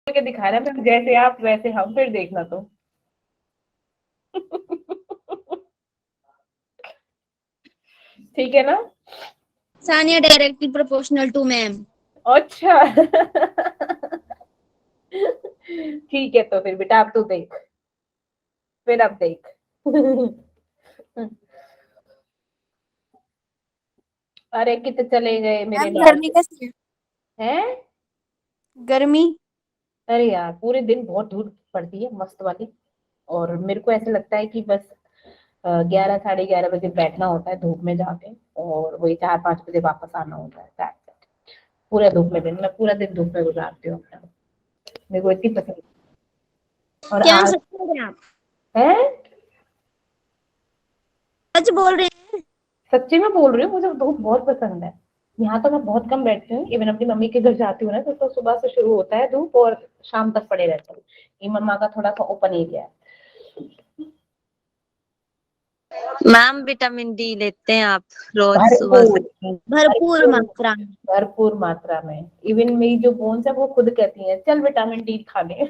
के दिखा रहा है, जैसे आप वैसे हम, फिर देखना तो। ठीक है ना? Sania directly proportional to ma'am. अच्छा। ठीक है, तो फिर बेटा अब तू देख, फिर अब देख। अरे कितने चले गए मेरे मैम लाल। गर्मी कैसी है? हैं? गर्मी। अरे यार पूरे दिन बहुत धूप पड़ती है मस्त वाली। और मेरे को ऐसे लगता है कि बस 11 साढ़े 11 बजे बैठना होता है धूप में जाके, और वही 4-5 बजे वापस आना होता है। That's it। पूरा धूप में दिन, मैं पूरा दिन धूप में गुजारती हूँ अपना। मेरे को इतनी पसंद है। और क्या आज सच बोल रहे हैं आप? है, सच बोल रहे हैं? सच्ची में बोल रही हूँ, मुझे धूप बहुत पसंद है। यहाँ तो मैं बहुत कम बैठती हूँ, इवन अपनी मम्मी के घर जाती हूँ ना, तो सुबह से शुरू होता है धूप और शाम तक पड़े रहते हैं। ये मम्मा का थोड़ा सा ओपन एरिया है। मैम विटामिन डी लेते हैं आप रोज सुबह भरपूर, से? भरपूर मात्रा में। भरपूर मात्रा में। इवन मेरी जो बोन्स है वो खुद कहती हैं चल विटामिन डी खा ले।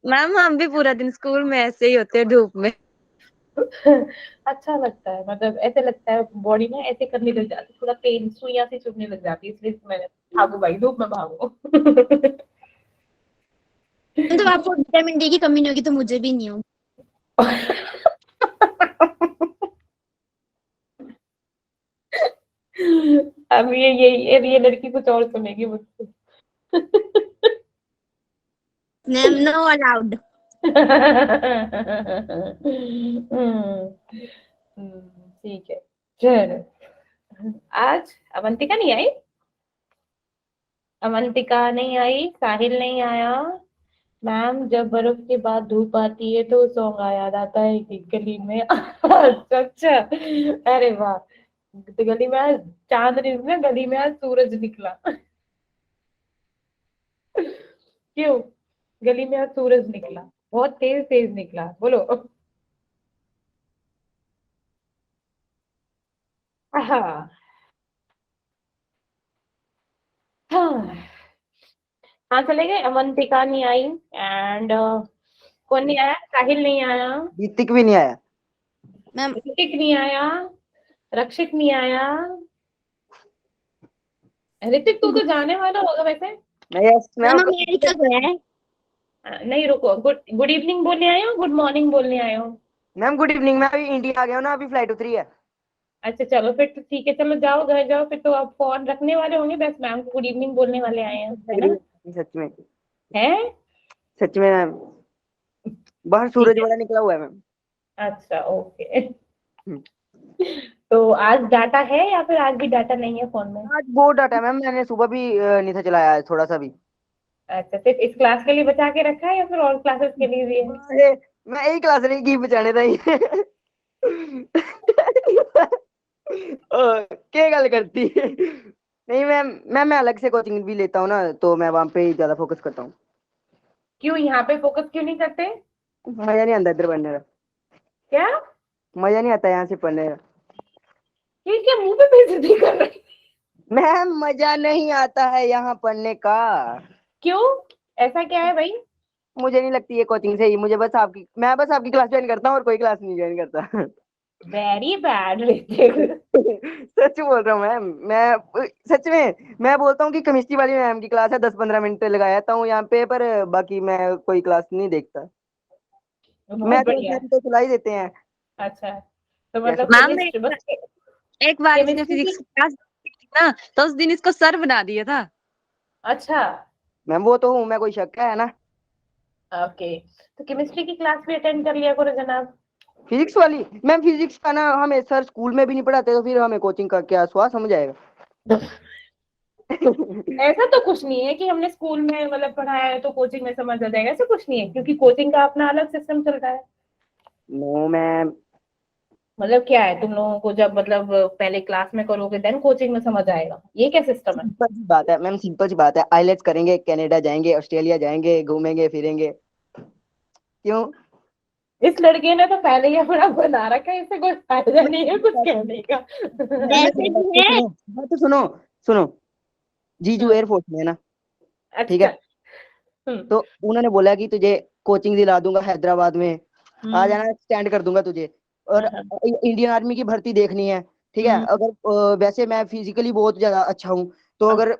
मैम हम भी पूरा दिन स्कूल में ऐसे ही होते हैं धूप में। अच्छा लगता है, मतलब ऐसे लगता है बॉडी ना ऐसे करने लग जाती है, थोड़ा पेन सुइयां सी चुभने लग जाती है, इसलिए मैं भागो भाई धूप में भागो। तो आपको विटामिन डी की कमी नहीं होगी तो मुझे भी नहीं होगी। अब ये लड़की कुछ और सुनेगी मुझसे। Ma'am no allowed. ठीक है, चलो। आज अवंतिका नहीं आई, अवंतिका नहीं आई, साहिल नहीं आया। मैम जब बर्फ के बाद धूप आती है तो सॉन्ग याद आता है कि गली में। अच्छा अच्छा, अरे वाह। तो गली में आज चांद नहीं निकला, गली में आज सूरज निकला। क्यों? गली में आज सूरज निकला, बहुत तेज तेज निकला, बोलो। हाँ हाँ। हाँ चले गए, अवंतिका नहीं आई एंड कौन नहीं आया, साहिल नहीं आया, ऋतिक भी नहीं आया। मैम ऋतिक नहीं आया, रक्षित नहीं आया। ऋतिक तू तो जाने वाला होगा वैसे। मैं यस मैम मैम अमेरिका गया है। नहीं रुको, गुड गुड इवनिंग बोलने आए हो, गुड मॉर्निंग बोलने आए हो? Ma'am good evening. मैं अभी इंडिया आ गया हूँ ना, अभी फ्लाइट उतरी है। अच्छा चलो फिर तो ठीक है, चलो जाओ घर जाओ, फिर तो आप फोन रखने वाले होंगे, बस मैम को गुड इवनिंग बोलने वाले आए हैं, है लग रही ना? है सच में। है। सच में मैम, बाहर ठीक सूरज है, बड़ा निकला हुआ है मैम। अच्छा ओके। हम्म। तो आज डाटा है या फिर आज भी डाटा नहीं है फोन में? आज बहुत डाटा है मैम, मैंने सुबह भी नहीं था चलाया है थोड़ा सा भी। अच्छा, सिर्फ इस क्लास के लिए बचा के रखा है या फिर और क्लासेस के लिए भी है? अरे मैं यही क्लास रही घी बचाने था ही। क्या गल करती है। नहीं मैम, मैं अलग से कोचिंग भी लेता हूँ ना, तो मैं वहां पे ही ज्यादा फोकस करता हूँ। क्यों यहाँ पे फोकस क्यों नहीं करते? मजा नहीं आता इधर पढ़ने का। क्या? मजा नहीं आता यहाँ से पढ़ने का। ये क्या मुंह पे बेइज्जती कर रही? मैम मजा नहीं आता है यहाँ पढ़ने का। क्यों? ऐसा क्या है भाई? मुझे नहीं लगती है कोचिंग सही। मैं बस आपकी क्लास ज्वाइन करता हूँ और कोई क्लास नहीं ज्वाइन करता। Very bad Hrithik. सच बोल रहा हूँ मैम। मैं सच में मैं बोलता हूँ कि केमिस्ट्री वाली मैम की क्लास है, 10-15 मिनट लगा जाता हूँ यहाँ पे, पर बाकी मैं कोई क्लास नहीं देखता। बहुत मैथ बस बढ़िया है। मैम तो चला ही देते हैं। अच्छा, तो जैसे मतलब मैम केमिस्ट्री बस। एक बार इसने केमिस्ट्री फिजिक्स की। की क्लास की ना, तो उस दिन इसको सर बना दिया था। अच्छा। मैम वो तो हूँ मैं, कोई शक है ना। ओके, तो केमिस्ट्री की क्लास भी अटेंड कर लिया करो जनाब। फिजिक्स वाली मैम, फिजिक्स का ना हमें सर स्कूल में भी नहीं पढ़ाते, तो फिर हमें कोचिंग का क्या स्वाद समझ आएगा। ऐसा तो कुछ नहीं है कि हमने स्कूल में मतलब पढ़ाया है तो कोचिंग में समझ आ जाएगा, ऐसा कुछ नहीं है, क्योंकि कोचिंग का अपना अलग सिस्टम चल रहा है। No ma'am. मतलब क्या है, तुम लोगों को जब मतलब पहले क्लास में करोगे देन कोचिंग में समझ आएगा, ये क्या सिस्टम है? सिंपल सी बात है मैम, सिंपल सी बात है। आईलेट्स करेंगे, कनाडा जाएंगे, ऑस्ट्रेलिया जाएंगे, घूमेंगे फिरेंगे। क्यों? इस लड़के ने तो पहले ही अपना बना रखा है, इससे कोई फायदा नहीं है कुछ कहने का। मैम ऐसे भी तो है। सुनो, बात तो सुनो। सुनो, जीजू हाँ, एयरफोर्स में है ना। ठीक है। अच्छा। तो उन्होंने बोला कि तुझे कोचिंग दिला दूंगा हैदराबाद में, आ हम्म, जाना, स्टैंड कर दूंगा तुझे, और हाँ, इंडियन आर्मी की भर्ती देखनी है। ठीक है, अगर वैसे मैं फिजिकली बहुत ज्यादा अच्छा हूँ, तो अगर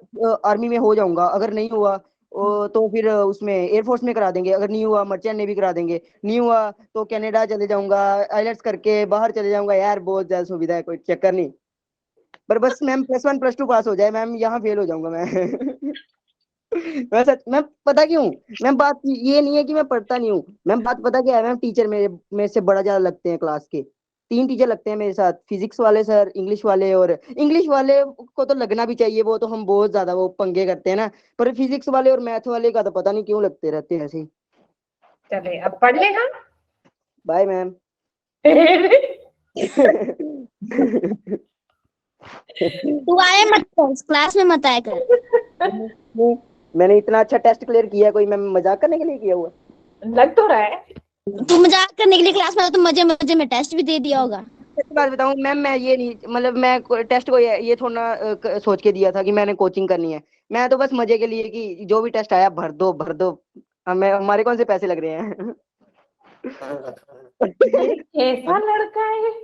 आर्मी में हो जाऊंगा, अगर नहीं हुआ तो फिर उसमें एयरफोर्स में करा देंगे, अगर नहीं हुआ मर्चेंट नेवी करा देंगे, नहीं हुआ तो कनाडा चले जाऊंगा, आइलेट्स करके बाहर चले जाऊंगा। यार बहुत ज्यादा सुविधा है, कोई चक्कर नहीं, पर बस मैम +1 +2 पास हो जाए मैम, यहाँ फेल हो जाऊंगा मैं। मैं पता क्यों, मैम बात ये नहीं है कि मैं पढ़ता नहीं हूँ मैम, बात पता क्या है मैम, टीचर मेरे से बड़ा ज्यादा लगते हैं, क्लास के 3 टीचर लगते हैं मेरे साथ, फिजिक्स वाले सर, इंग्लिश वाले, और इंग्लिश वाले को तो लगना भी चाहिए, वो तो हम बहुत ज्यादा वो पंगे करते हैं ना, पर फिजिक्स वाले और मैथ वाले का तो पता नहीं क्यों लगते रहते हैं ऐसे ही। चले अब पढ़ लेगा। Bye ma'am. तू आए मत कर, क्लास में मत आया कर। मैंने इतना अच्छा टेस्ट क्लियर किया है, कोई मैं मजाक करने के लिए किया हुआ? लग तो रहा है। तू मजाक करने के लिए क्लास में आता, तो मजे मजे में टेस्ट भी दे दिया होगा। सच बात बताऊं मैम, मैं ये नहीं, मतलब मैं टेस्ट को ये थोड़ा ना सोच के दिया था कि मैंने कोचिंग करनी है, मैं तो बस मजे के लिए कि जो भी टेस्ट आया भर दो भर दो, हमें हमारे कौन से पैसे लग रहे हैं। ये कैसा लड़का है।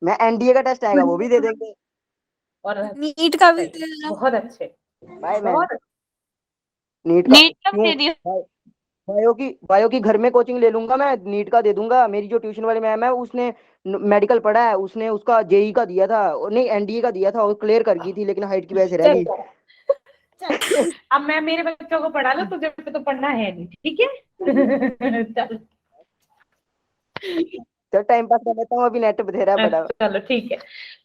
मैं एनडीए का टेस्ट आएगा वो भी दे देंगे। और नीट का भी सही, बहुत अच्छे, बाय मैम। बहुत नीट का नीट कब क्यों? दे दिया? बायो की घर में कोचिंग ले लूंगा मैं, नीट का दे दूंगा। मेरी जो ट्यूशन वाली मैम है उसने मेडिकल पढ़ा है, उसने उसका जेई का दिया था, नहीं एनडीए का दिया था, और क्लियर कर गई थी, लेकिन हाइट की वजह से रह चल गई। चल। अब मैं मेरे बच्चों को पढ़ा लो, तुझे तो पढ़ना है नहीं, ठीक है। चल तो टाइम पास कर लेता हूँ, अभी नेट बथेरा बड़ा। चलो ठीक है।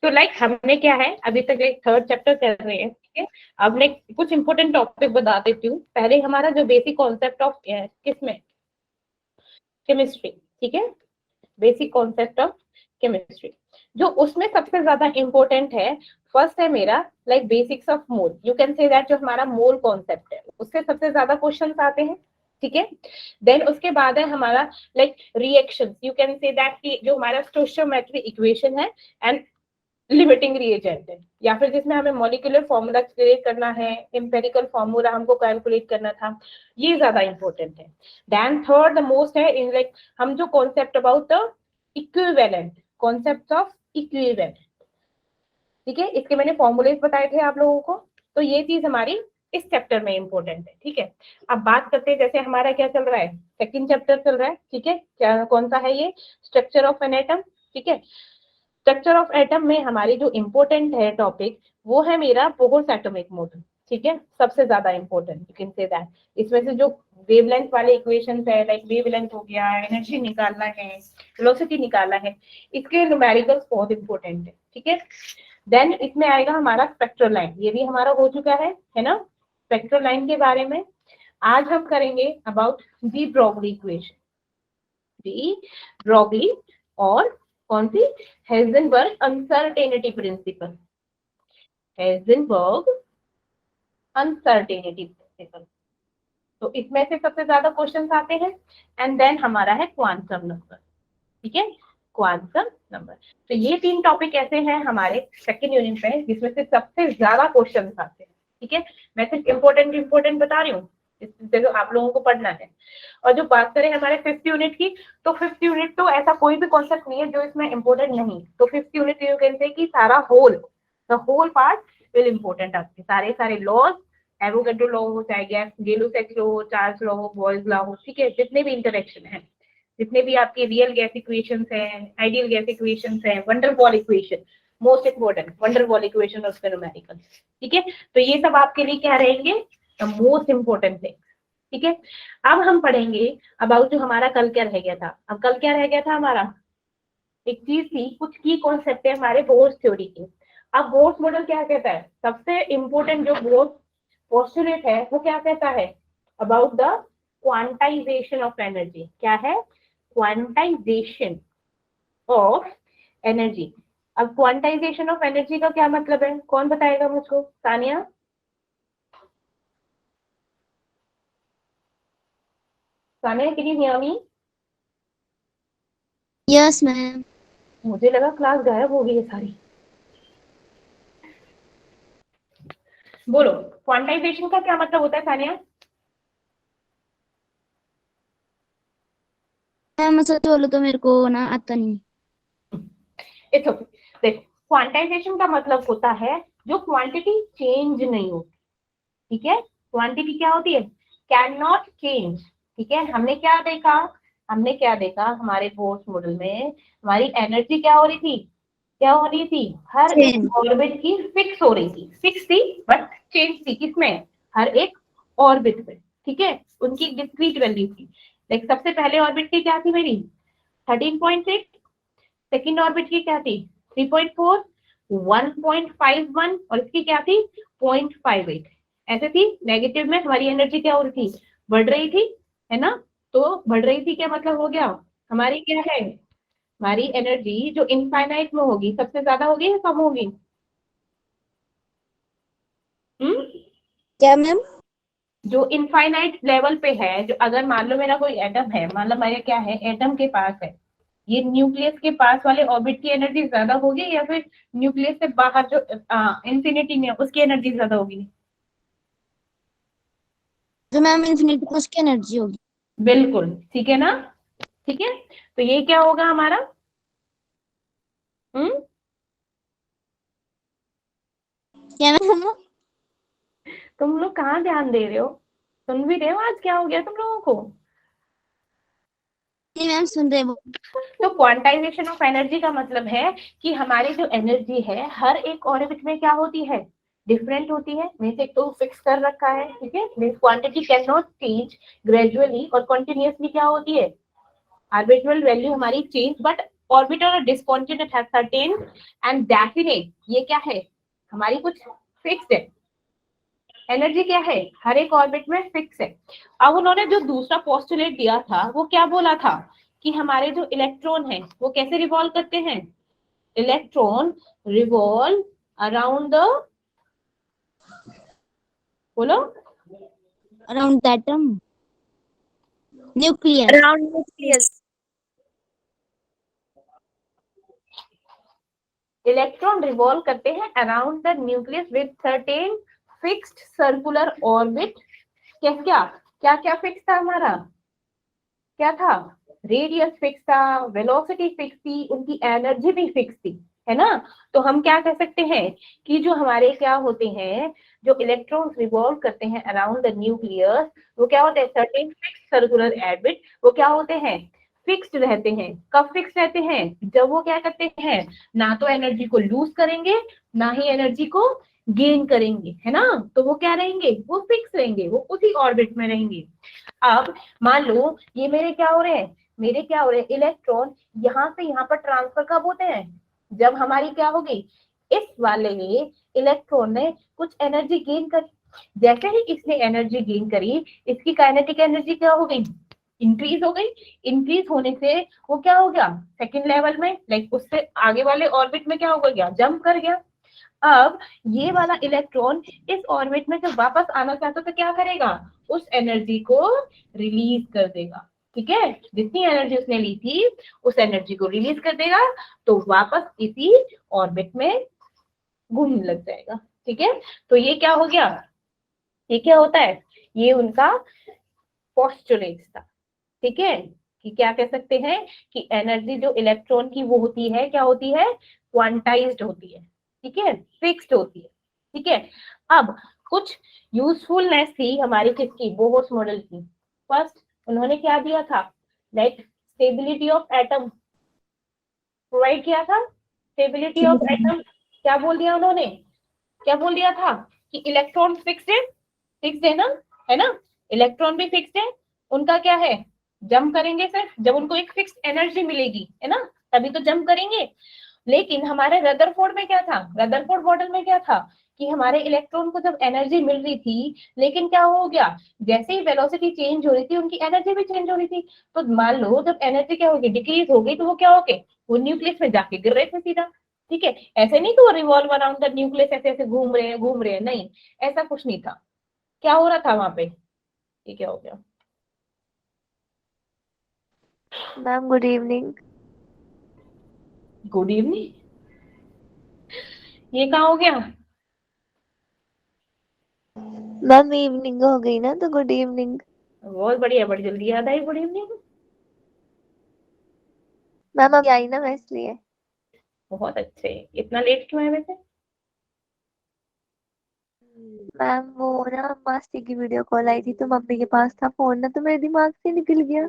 तो लाइक हमने क्या है, अभी तक एक 3rd चैप्टर कर रहे हैं, ठीक है। अब लाइक कुछ इंपॉर्टेंट टॉपिक बता देती हूँ। पहले हमारा जो बेसिक कॉन्सेप्ट ऑफ किसमें, केमिस्ट्री, ठीक है। बेसिक कॉन्सेप्ट ऑफ केमिस्ट्री, जो उसमें सबसे ज्यादा इंपॉर्टेंट है, फर्स्ट है मेरा like basics of mole, you can say that, जो हमारा मोल कॉन्सेप्ट है उससे सबसे ज्यादा क्वेश्चंस आते हैं, ठीक है। देन उसके बाद है हमारा like reactions, you can say that कि जो हमारा स्टोइचियोमेट्री इक्वेशन है एंड लिमिटिंग रिएजेंट है, या फिर जिसमें हमें मॉलिक्यूलर फॉर्मूला क्रिएट करना है, एम्पेरिकल फॉर्मूला हमको कैलकुलेट करना था, ये ज्यादा इंपॉर्टेंट है। देन थर्ड द मोस्ट है इन लाइक हम जो concept about the equivalent, concept of equivalent, ठीक है। इसके मैंने फॉर्मूलेस बताए थे आप लोगों को, तो ये चीज हमारी इस चैप्टर में इंपॉर्टेंट है, ठीक है। अब बात करते हैं, जैसे हमारा क्या चल रहा है, 2nd चैप्टर चल रहा है, ठीक है। क्या कौन सा है ये, स्ट्रक्चर ऑफ एन एटम, ठीक है। स्ट्रक्चर ऑफ एटम में हमारी जो इंपॉर्टेंट है टॉपिक, वो है मेरा बोहर्स एटॉमिक मॉडल, ठीक है, सबसे ज्यादा important, you can say that. इसमें से जो वेवलेंथ वाले इक्वेशंस है, लाइक वेवलेंथ हो गया, एनर्जी निकालना है, वेलोसिटी निकालना है, इसके न्यूमेरिकल्स बहुत इंपॉर्टेंट है, ठीक है। देन इसमें आएगा हमारा स्पेक्ट्रल लाइन, ये भी हमारा हो चुका है ना। स्पेक्ट्रल लाइन के बारे में आज हम करेंगे about de Broglie equation, de Broglie, और कौन सी, हेल्जेनबर्ग अनसर्टेनिटी प्रिंसिपल, हेल्जेनबर्ग अनसर्टेनिटी प्रिंसिपल, तो इसमें से सबसे ज्यादा क्वेश्चंस आते हैं। एंड देन हमारा है क्वांटम नंबर, ठीक है, क्वांटम नंबर। तो ये 3 टॉपिक ऐसे हैं हमारे 2nd यूनिट में जिसमें से सबसे ज्यादा क्वेश्चंस आते हैं, ठीक है। मैं सिर्फ इंपॉर्टेंट बता रही हूँ, इससे जो आप लोगों को पढ़ना है। और जो बात करें हमारे 5th यूनिट की, तो 5th यूनिट तो ऐसा कोई भी कॉन्सेप्ट नहीं है जो इसमें इंपॉर्टेंट नहीं, तो 5th unit you can say कि सारा the whole part will important, आपके सारे लॉज, एवोगैड्रो लॉ हो, चाहे गेलो-सेक्स लॉ हो, चार्ल्स लॉ हो, बॉयज लॉ हो, ठीक है, जितने भी इंटरेक्शन है, जितने भी आपके रियल गैस इक्वेशंस हैं, आइडियल गैस इक्वेशंस हैं, van der Waals equation, most important van der Waals equation और न्यूमेरिकल, ठीक है। तो ये सब आपके लिए क्या रहेंगे, द मोस्ट इंपॉर्टेंट थिंग, ठीक है। अब हम पढ़ेंगे अबाउट जो हमारा कल क्या रह गया था। अब कल क्या रह गया था हमारा, एक चीज थी, कुछ की कॉन्सेप्ट है हमारे बोर्स थ्योरी के। अब बोर्स मॉडल क्या कहता है, सबसे इंपॉर्टेंट जो बोर्स पोस्टुलेट है वो क्या कहता है, about the quantization of energy, क्या है, क्वांटाइजेशन ऑफ एनर्जी। अब क्वांटाइजेशन ऑफ एनर्जी का क्या मतलब है, कौन बताएगा मुझको, Sania? Sania, can you hear me? Yes ma'am. मुझे लगा क्लास गायब हो गई है सारी। बोलो, क्वांटाइजेशन का क्या मतलब होता है सानिया? मैं सच बोलूं तो मेरे को ना आता नहीं। It's okay. देखो, क्वांटाइजेशन का मतलब होता है जो क्वांटिटी चेंज नहीं होती, ठीक है। क्वांटिटी क्या होती है, कैन नॉट चेंज, ठीक है। हमने क्या देखा हमारे फोर्स मॉडल में, हमारी एनर्जी क्या हो रही थी, क्या हो रही थी, हर Change. एक ऑर्बिट की फिक्स हो रही थी, फिक्स थी बट चेंज थी किसमें, हर एक ऑर्बिट में, ठीक है। उनकी डिस्क्रीट वैल्यू थी। लाइक सबसे पहले ऑर्बिट की क्या थी मेरी 13.6, सेकेंड ऑर्बिट की क्या थी 3.4, 1.51 और इसकी क्या थी 0.58। ऐसे थी। नेगेटिव में हमारी एनर्जी क्या हो रही थी, बढ़ रही थी, है ना। तो बढ़ रही थी क्या मतलब हो गया, हमारी क्या है, हमारी एनर्जी जो इनफाइनाइट में होगी सबसे ज्यादा होगी या कम होगी। हम्म, क्या मैम? जो इनफाइनाइट लेवल पे है, जो अगर मान लो मेरा कोई एटम है, मान लो मेरा क्या है, एटम के पास है, ये न्यूक्लियस के पास वाले ऑर्बिट की एनर्जी ज्यादा होगी या फिर न्यूक्लियस से बाहर जो इंफिनिटी में है, उसकी एनर्जी ज्यादा होगी। जो मैम इन्फिनिटी में उसकी एनर्जी होगी। बिल्कुल ठीक है ना, ठीक है। तो ये क्या होगा हमारा, हम्म, क्या मैम? तुम लोग कहाँ ध्यान दे रहे हो, सुन भी रहे हो आज क्या हो गया तुम लोगों को। नहीं मैम, सुन रहे वो। तो क्वांटाइजेशन ऑफ एनर्जी का मतलब है कि हमारी जो एनर्जी है हर एक ऑर्बिट में क्या होती है, डिफरेंट होती है। वैसे तो फिक्स कर रखा है, ठीक है। This quantity can not change, gradually और कंटिन्यूअसली क्या होती है, आर्बिट्रल वैल्यू हमारी चेंज, बट ऑर्बिटल और डिस्कंटिन्यूअस है सर्टेन एंड डेफिनेट। ये क्या है, हमारी कुछ फिक्स्ड है, एनर्जी क्या है हर एक ऑर्बिट में फिक्स है। अब उन्होंने जो दूसरा पोस्टुलेट दिया था वो क्या बोला था, कि हमारे जो इलेक्ट्रॉन है वो कैसे रिवॉल्व करते हैं, इलेक्ट्रॉन रिवॉल्व अराउंड द, बोलो, around the atom, nucleus. Around nucleus. Electron revolve करते हैं around the nucleus with certain fixed circular orbit. क्या क्या क्या क्या फिक्स था हमारा, क्या था, रेडियस फिक्स था, वेलोसिटी फिक्स थी, उनकी एनर्जी भी फिक्स थी, है ना। तो हम क्या कह सकते हैं कि जो हमारे क्या होते हैं, जो इलेक्ट्रॉन्स रिवॉल्व करते हैं अराउंड द न्यूक्लियस, वो क्या होते हैं, सर्टेन फिक्स सर्कुलर ऑर्बिट, वो क्या होते हैं, फिक्स्ड रहते हैं। कब फिक्स रहते हैं, जब वो क्या करते हैं, ना तो एनर्जी को लूज करेंगे ना ही एनर्जी को गेन करेंगे, है ना। तो वो क्या रहेंगे, वो फिक्स रहेंगे, वो उसी ऑर्बिट में रहेंगे। अब मान लो ये मेरे क्या हो रहे हैं, मेरे क्या हो रहे हैं, इलेक्ट्रॉन यहाँ से यहाँ पर ट्रांसफर कब होते हैं, जब हमारी क्या होगी, इस वाले इलेक्ट्रॉन ने कुछ एनर्जी गेन करी। जैसे ही इसने एनर्जी गेन करी, इसकी काइनेटिक एनर्जी क्या हो गई, इंक्रीज हो गई। इंक्रीज होने से वो क्या हो गया, सेकंड लेवल में, लाइक उससे आगे वाले ऑर्बिट में क्या हो गया, जंप कर गया। अब ये वाला इलेक्ट्रॉन इस ऑर्बिट में जब वापस आना चाहता तो क्या करेगा, उस एनर्जी को रिलीज कर देगा, ठीक है। जितनी एनर्जी उसने ली थी उस एनर्जी को रिलीज कर देगा, तो वापस इसी ऑर्बिट में घूमने लग जाएगा, ठीक है। तो ये क्या हो गया, ये क्या होता है, ये उनका पोस्टुलेट था, ठीक है। कि क्या कह सकते हैं कि एनर्जी जो इलेक्ट्रॉन की वो होती है, क्या होती है, क्वांटाइज्ड होती है, ठीक है, फिक्स्ड होती है, ठीक है। अब कुछ यूजफुलनेस थी हमारी किसकी, बोहर्स मॉडल की। फर्स्ट उन्होंने क्या दिया था, like stability of atom provide किया था। स्टेबिलिटी ऑफ एटम क्या बोल दिया उन्होंने, क्या बोल दिया था कि इलेक्ट्रॉन फिक्स्ड है ना, है ना, इलेक्ट्रॉन भी फिक्स्ड है। उनका क्या है, जंप करेंगे सिर्फ जब उनको एक फिक्स एनर्जी मिलेगी, है ना, तभी तो जंप करेंगे। लेकिन हमारे रदरफोर्ड में क्या था, रदरफोर्ड मॉडल में क्या था, कि हमारे इलेक्ट्रॉन को जब एनर्जी मिल रही थी, लेकिन क्या हो गया, जैसे ही वेलोसिटी चेंज हो रही थी उनकी एनर्जी भी चेंज हो रही थी। तो मान लो जब एनर्जी क्या होगी, डिक्रीज हो गई, तो वो क्या हो गए, वो न्यूक्लियस में जाके गिर रहे थे सीधा, ठीक है। ऐसे नहीं कि वो रिवॉल्व अराउंड द न्यूक्लियस ऐसे ऐसे घूम रहे हैं, नहीं, ऐसा कुछ नहीं था। क्या हो रहा था वहां पे, ये क्या हो गया, Ma'am, good evening. Good evening, ये कहाँ हो गया, Ma'am, evening हो गई ना तो good evening. बहुत बढ़िया, बड़ी जल्दी याद आई गुड इवनिंग। मैम अभी आई ना मैं इसलिए। बहुत अच्छे। इतना लेट क्यों है वैसे? मैम वो ना मासी की वीडियो कॉल आई थी तो मम्मी के पास था फोन ना, तो मेरे दिमाग से निकल गया।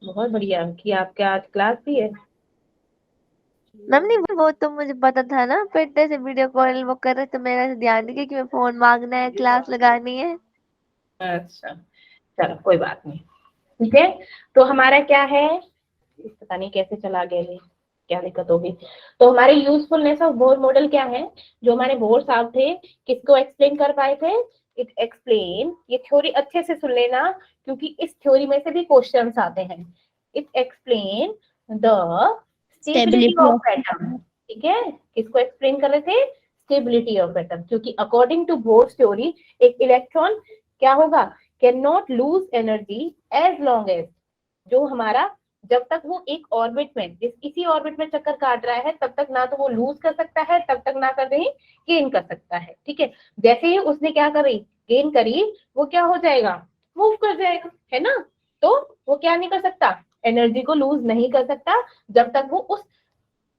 बहुत बढ़िया कि आपके आज क्लास भी है। मैम नहीं, वो तो मुझे पता था ना, फिर इतने से वीडियो कॉल वो कर रहे तो मेरा ऐसे ध्यान नहीं गया कि मैं फोन मांगना है, क्लास लगानी है। अच्छा, चलो कोई बात नहीं। ठीक है, तो हमारा क्या है, पता नहीं कैसे चला गया ये, क्या दिक्कत होगी। तो हमारे यूजफुलनेस ऑफ बोर मॉडल क्या है, जो हमारे बोर साहब थे किसको एक्सप्लेन कर पाए थे? इट एक्सप्लेन, ये थ्योरी अच्छे से सुन लेना क्योंकि इस थ्योरी में से भी क्वेश्चंस आते हैं। It explain the stability Stability of of atom. ठीक है, किसको एक्सप्लेन कर रहे थे? स्टेबिलिटी ऑफ एटम, क्योंकि अकॉर्डिंग टू बोर्स थ्योरी एक इलेक्ट्रॉन क्या होगा, can not lose energy as long as, जो हमारा जब तक वो एक ऑर्बिट में इसी ऑर्बिट में चक्कर काट रहा है तब तक ना तो वो लूज कर सकता है, तब तक ना कर ही गेन कर सकता है। ठीक है, जैसे ही उसने क्या करी, गेन करी, वो क्या हो जाएगा, मूव कर जाएगा, है ना। तो वो क्या नहीं कर सकता, एनर्जी को लूज नहीं कर सकता जब तक वो उस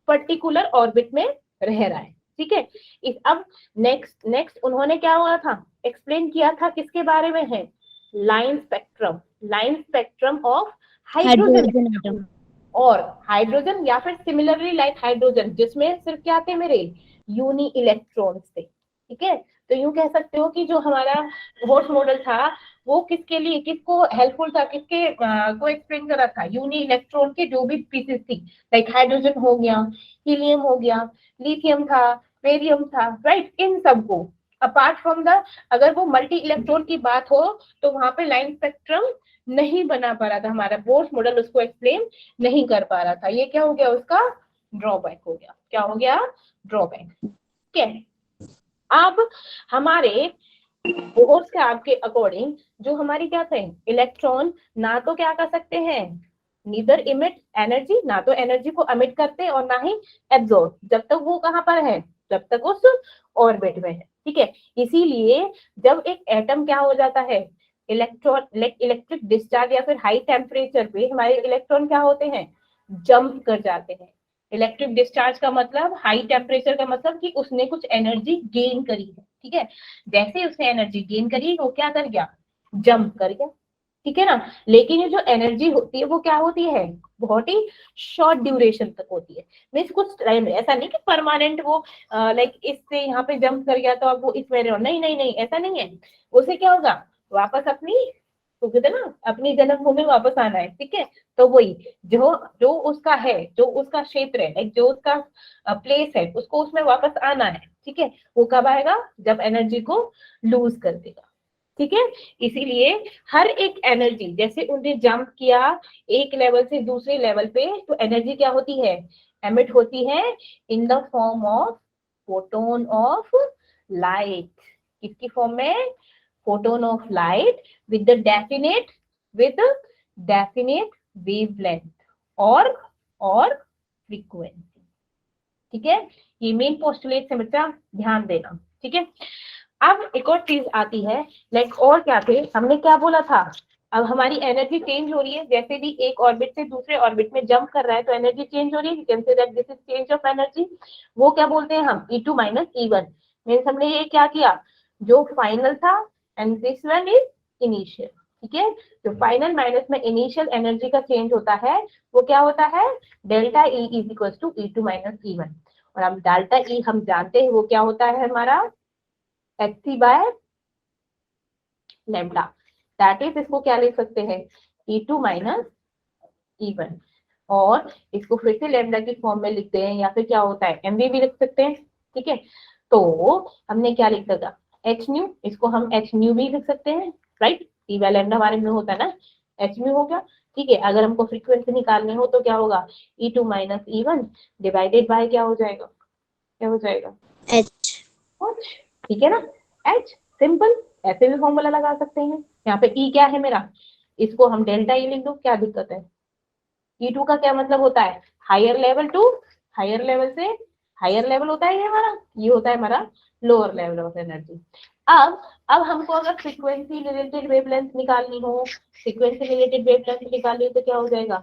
पर्टिकुलर ऑर्बिट में रह रहा है। ठीक है, इस अब नेक्स्ट नेक्स्ट उन्होंने क्या हुआ था, एक्सप्लेन किया था, किसके बारे में है, line spectrum, line spectrum of hydrogen hydrogen atom. और हाइड्रोजन, या फिर सिमिलरली लाइक हाइड्रोजन जिसमें सिर्फ क्या थे मेरे, यूनी इलेक्ट्रॉन्स थे। ठीक है, तो यूं कह सकते हो कि जो हमारा बोर्स मॉडल था वो किसके लिए, किसको हेल्पफुल था, किसके को एक्सप्लेन कर रहा था, यूनी इलेक्ट्रॉन के जो भी पीसेस थी, लाइक हाइड्रोजन हो गया, हीलियम हो गया, लिथियम था, बेरियम था, राइट, इन सबको। अपार्ट फ्रॉम द, अगर वो मल्टी इलेक्ट्रॉन की बात हो तो वहां पे लाइन स्पेक्ट्रम नहीं बना पा रहा था, हमारा बोर्स मॉडल उसको एक्सप्लेन नहीं कर पा रहा था। ये क्या हो गया, उसका ड्रॉबैक हो गया। क्या हो गया, ड्रॉबैक। ठीक है, अब हमारे बोर्स के आपके अकॉर्डिंग जो हमारी क्या थे, इलेक्ट्रॉन ना तो क्या कर सकते हैं, नीदर इमिट एनर्जी, ना तो एनर्जी को अमिट करते और ना ही एब्जॉर्ब, जब तक वो कहाँ पर है, जब तक उस ऑर्बिट में है। ठीक है, इसीलिए जब एक एटम क्या हो जाता है, इलेक्ट्रॉन इलेक्ट्रिक डिस्चार्ज या फिर हाई टेम्परेचर पे हमारे इलेक्ट्रॉन क्या होते हैं, जंप कर जाते हैं। इलेक्ट्रिक डिस्चार्ज का मतलब, हाई टेम्परेचर का मतलब कि उसने कुछ एनर्जी गेन करी है। ठीक है, जैसे उसने एनर्जी गेन करी वो क्या कर गया, जंप कर गया। ठीक है ना, लेकिन ये जो एनर्जी होती है वो क्या होती है, बहुत ही शॉर्ट ड्यूरेशन तक होती है। मीन्स कुछ टाइम, ऐसा नहीं कि परमानेंट वो लाइक इससे यहाँ पे जंप कर गया तो अब वो इसमें रहो, नहीं नहीं नहीं, ऐसा नहीं है। उसे क्या होगा, वापस अपनी, तो कहते ना अपनी जन्मभूमि वापस आना है। ठीक है, तो वही जो जो उसका है, जो उसका क्षेत्र है, लाइक जो उसका प्लेस है, उसको उसमें वापस आना है। ठीक है, वो कब आएगा, जब एनर्जी को लूज कर देगा। ठीक है, इसीलिए हर एक एनर्जी, जैसे उन्हें जंप किया एक लेवल से दूसरे लेवल पे, तो एनर्जी क्या होती है, एमिट होती है in the form of photon of light. किसकी फॉर्म में, photon of light with the with definite wavelength और फ्रीक्वेंसी। ठीक है, ये मेन पोस्टुलेट है बच्चा, ध्यान देना। ठीक है, अब एक और चीज आती है, लाइक और क्या थे, हमने क्या बोला था, अब हमारी एनर्जी चेंज हो रही है, जैसे भी एक ऑर्बिट से दूसरे ऑर्बिट में जंप कर रहा है तो एनर्जी चेंज हो रही है, you can say that this is change of energy. वो क्या बोलते हैं हम, E2 माइनस E1। मीन्स हमने ये क्या किया, जो फाइनल था and this one is initial. ठीक है, जो फाइनल माइनस में इनिशियल एनर्जी का चेंज होता है वो क्या होता है, delta E is equal to E2 minus E1। और हम डेल्टा E हम जानते हैं वो क्या होता है हमारा, hc by lambda, that is, इसको क्या लिख सकते हैं, E2 माइनस E1। और इसको फिर से लेमडा की फॉर्म में लिखते हैं, या फिर क्या होता है mv भी लिख सकते हैं। ठीक है, तो हमने क्या लिख था, h न्यू, इसको हम h न्यू भी लिख सकते हैं, राइट, E बाय लेमडा हमारे में होता है ना, h न्यू हो गया। ठीक है, अगर हमको फ्रीक्वेंसी निकालनी हो तो क्या होगा, E2 minus E1 divided by क्या हो जाएगा, क्या हो जाएगा, H. ठीक है ना, h, सिंपल, ऐसे भी फॉर्मूला लगा सकते हैं। यहाँ पे E क्या है मेरा, इसको हम डेल्टा E लिख दो, क्या दिक्कत है। E2 का क्या मतलब होता है, higher level to higher level से हायर लेवल होता है ये हमारा, ये होता है हमारा लोअर लेवल ऑफ एनर्जी। अब हमको अगर फ्रीक्वेंसी रिलेटेड वेवलेंथ निकालनी हो, फ्रीक्वेंसी रिलेटेड वेवलेंथ निकालनी हो तो क्या हो जाएगा,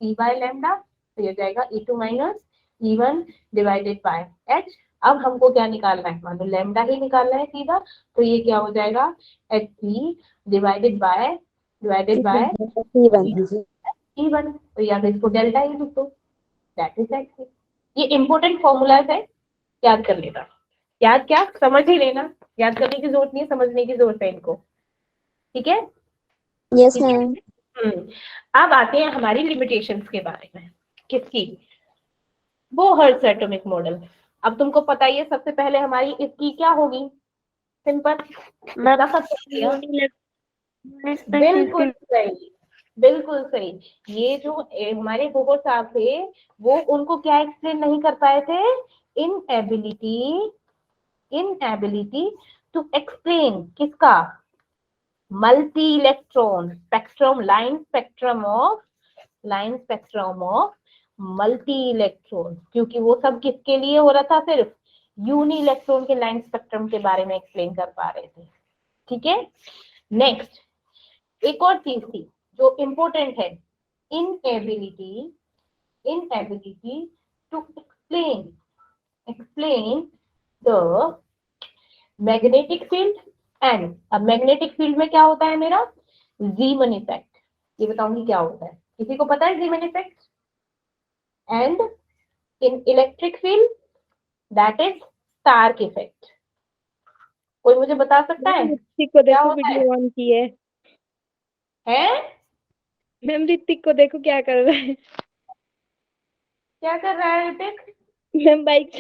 E बाय लैम्डा, तो ये हो जाएगा E2 minus E1 divided by H। अब हमको क्या निकालना है, मान लो लैम्डा ही निकालना है सीधा, तो ये क्या हो जाएगा H3 डिवाइडेड बाय E1, तो या फिर इसको डेल्टा ही लिख दो, दैट इज H3। ये इंपॉर्टेंट फॉर्मूलाज है, याद कर लेना। याद क्या, समझ ही लेना, याद करने की जरूरत नहीं है, समझने की जरूरत है इनको, ठीक है। यस ठीक है। मैम। अब आते हैं हमारी लिमिटेशंस के बारे में, किसकी, वो हर्ट्ज एटॉमिक मॉडल। अब तुमको पता ही है सबसे पहले हमारी इसकी क्या होगी, सिंपल, इसका सबसे बिल्कुल सही, बिल्कुल सही। ये जो हमारे गोगो साहब थे, वो उनको क्या एक्सप्लेन नहीं कर पाए थे, इनएबिलिटी टू एक्सप्लेन किसका, multi electron spectrum, line spectrum of multi electron, क्योंकि वो सब किसके लिए हो रहा था, सिर्फ यूनी इलेक्ट्रॉन के लाइन स्पेक्ट्रम के बारे में एक्सप्लेन कर पा रहे थे, ठीक है। नेक्स्ट एक और चीज थी जो इम्पोर्टेंट है, inability to explain the magnetic field and, अब मैग्नेटिक फील्ड में क्या होता है मेरा, जीमन इफेक्ट, ये बताऊंगी क्या होता है, किसी को पता है Zeeman effect, and in electric field that is Stark effect. कोई मुझे बता सकता है ऋतिक को क्या देखो, होता है? वीडियो ऑन की है। मैम ऋतिक को देखो क्या कर रहा है। क्या कर रहा है ऋतिक? मैम बाइक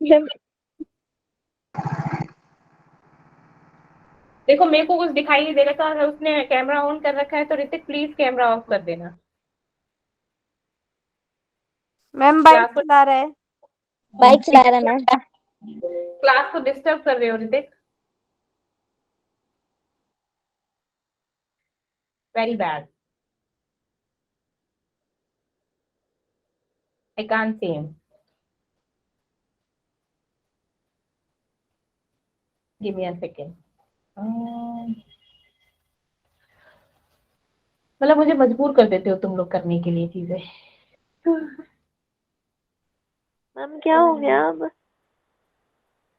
मैम देखो मेरे को कुछ दिखाई नहीं दे रहा था, अगर उसने कैमरा ऑन कर रखा है तो ऋतिक प्लीज कैमरा ऑफ कर देना। मैम बाइक चला रहा है। बाइक चला रहा है मैम। क्लास को डिस्टर्ब कर रहे हो Hrithik, very bad, I can't see him, give me a second. मतलब मुझे मजबूर कर देते हो तुम लोग करने के लिए चीजें। मैम क्या हो गया अब?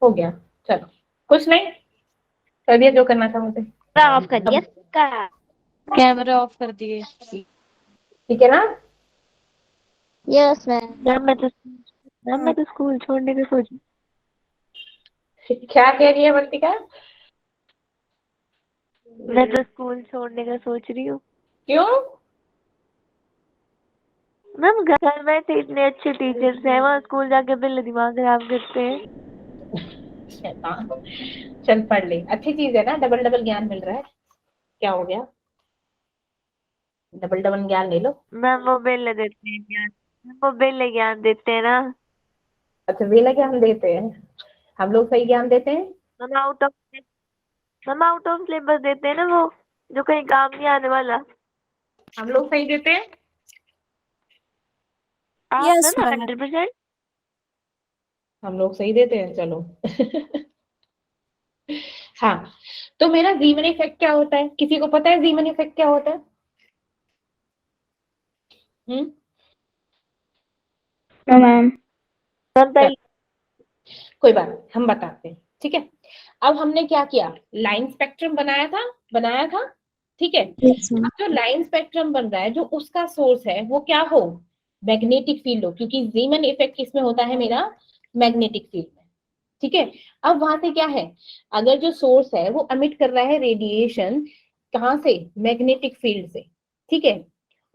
हो गया, चलो कुछ नहीं, कर दिया जो करना था मुझे, ऑफ कर दिया का कैमरा ऑफ कर दिए। ठीक है ना। Yes ma'am. मैम मैं तो स्कूल छोड़ने की सोच, क्या कह रही है मल्लिका? मैं तो स्कूल छोड़ने का सोच रही हूँ। क्यों? मैम घर में तो इतने अच्छे टीचर्स हैं, वहाँ स्कूल जाके बिल्ले दिमाग खराब करते हैं। शैतान। चल पढ़ ले, अच्छी चीज है ना, डबल डबल ज्ञान मिल रहा है, क्या हो गया, डबल डबल ज्ञान ले लो। मैम वो बिल्ले देते हैं ज्ञान, वो बिल्ले ज्ञान देते हैं ना। अच्छा वेला ज्ञान देते हैं, हम लोग सही ज्ञान देते हैं। मैम आउट ऑफ सिलेबस देते हैं ना, वो जो कहीं काम नहीं आने वाला। हम लोग सही देते हैं। आप Yes, ना ma'am. 100%। हम लोग सही देते हैं, चलो। हाँ, तो मेरा जीवन इफेक्ट क्या होता है, किसी को पता है जीवन इफेक्ट क्या होता है? मैम। मैम पहले कोई बात नहीं, हम बताते हैं, ठीक है। अब हमने क्या किया, लाइन स्पेक्ट्रम बनाया था, ठीक है। Yes ma'am. अब जो लाइन स्पेक्ट्रम बन रहा है, जो उसका सोर्स है वो क्या हो, मैग्नेटिक फील्ड हो, क्योंकि जीमन इफेक्ट किसमें होता है मेरा, मैग्नेटिक फील्ड में, ठीक है। अब वहां से क्या है, अगर जो सोर्स है वो एमिट कर रहा है रेडिएशन, कहाँ से, मैग्नेटिक फील्ड से, ठीक है।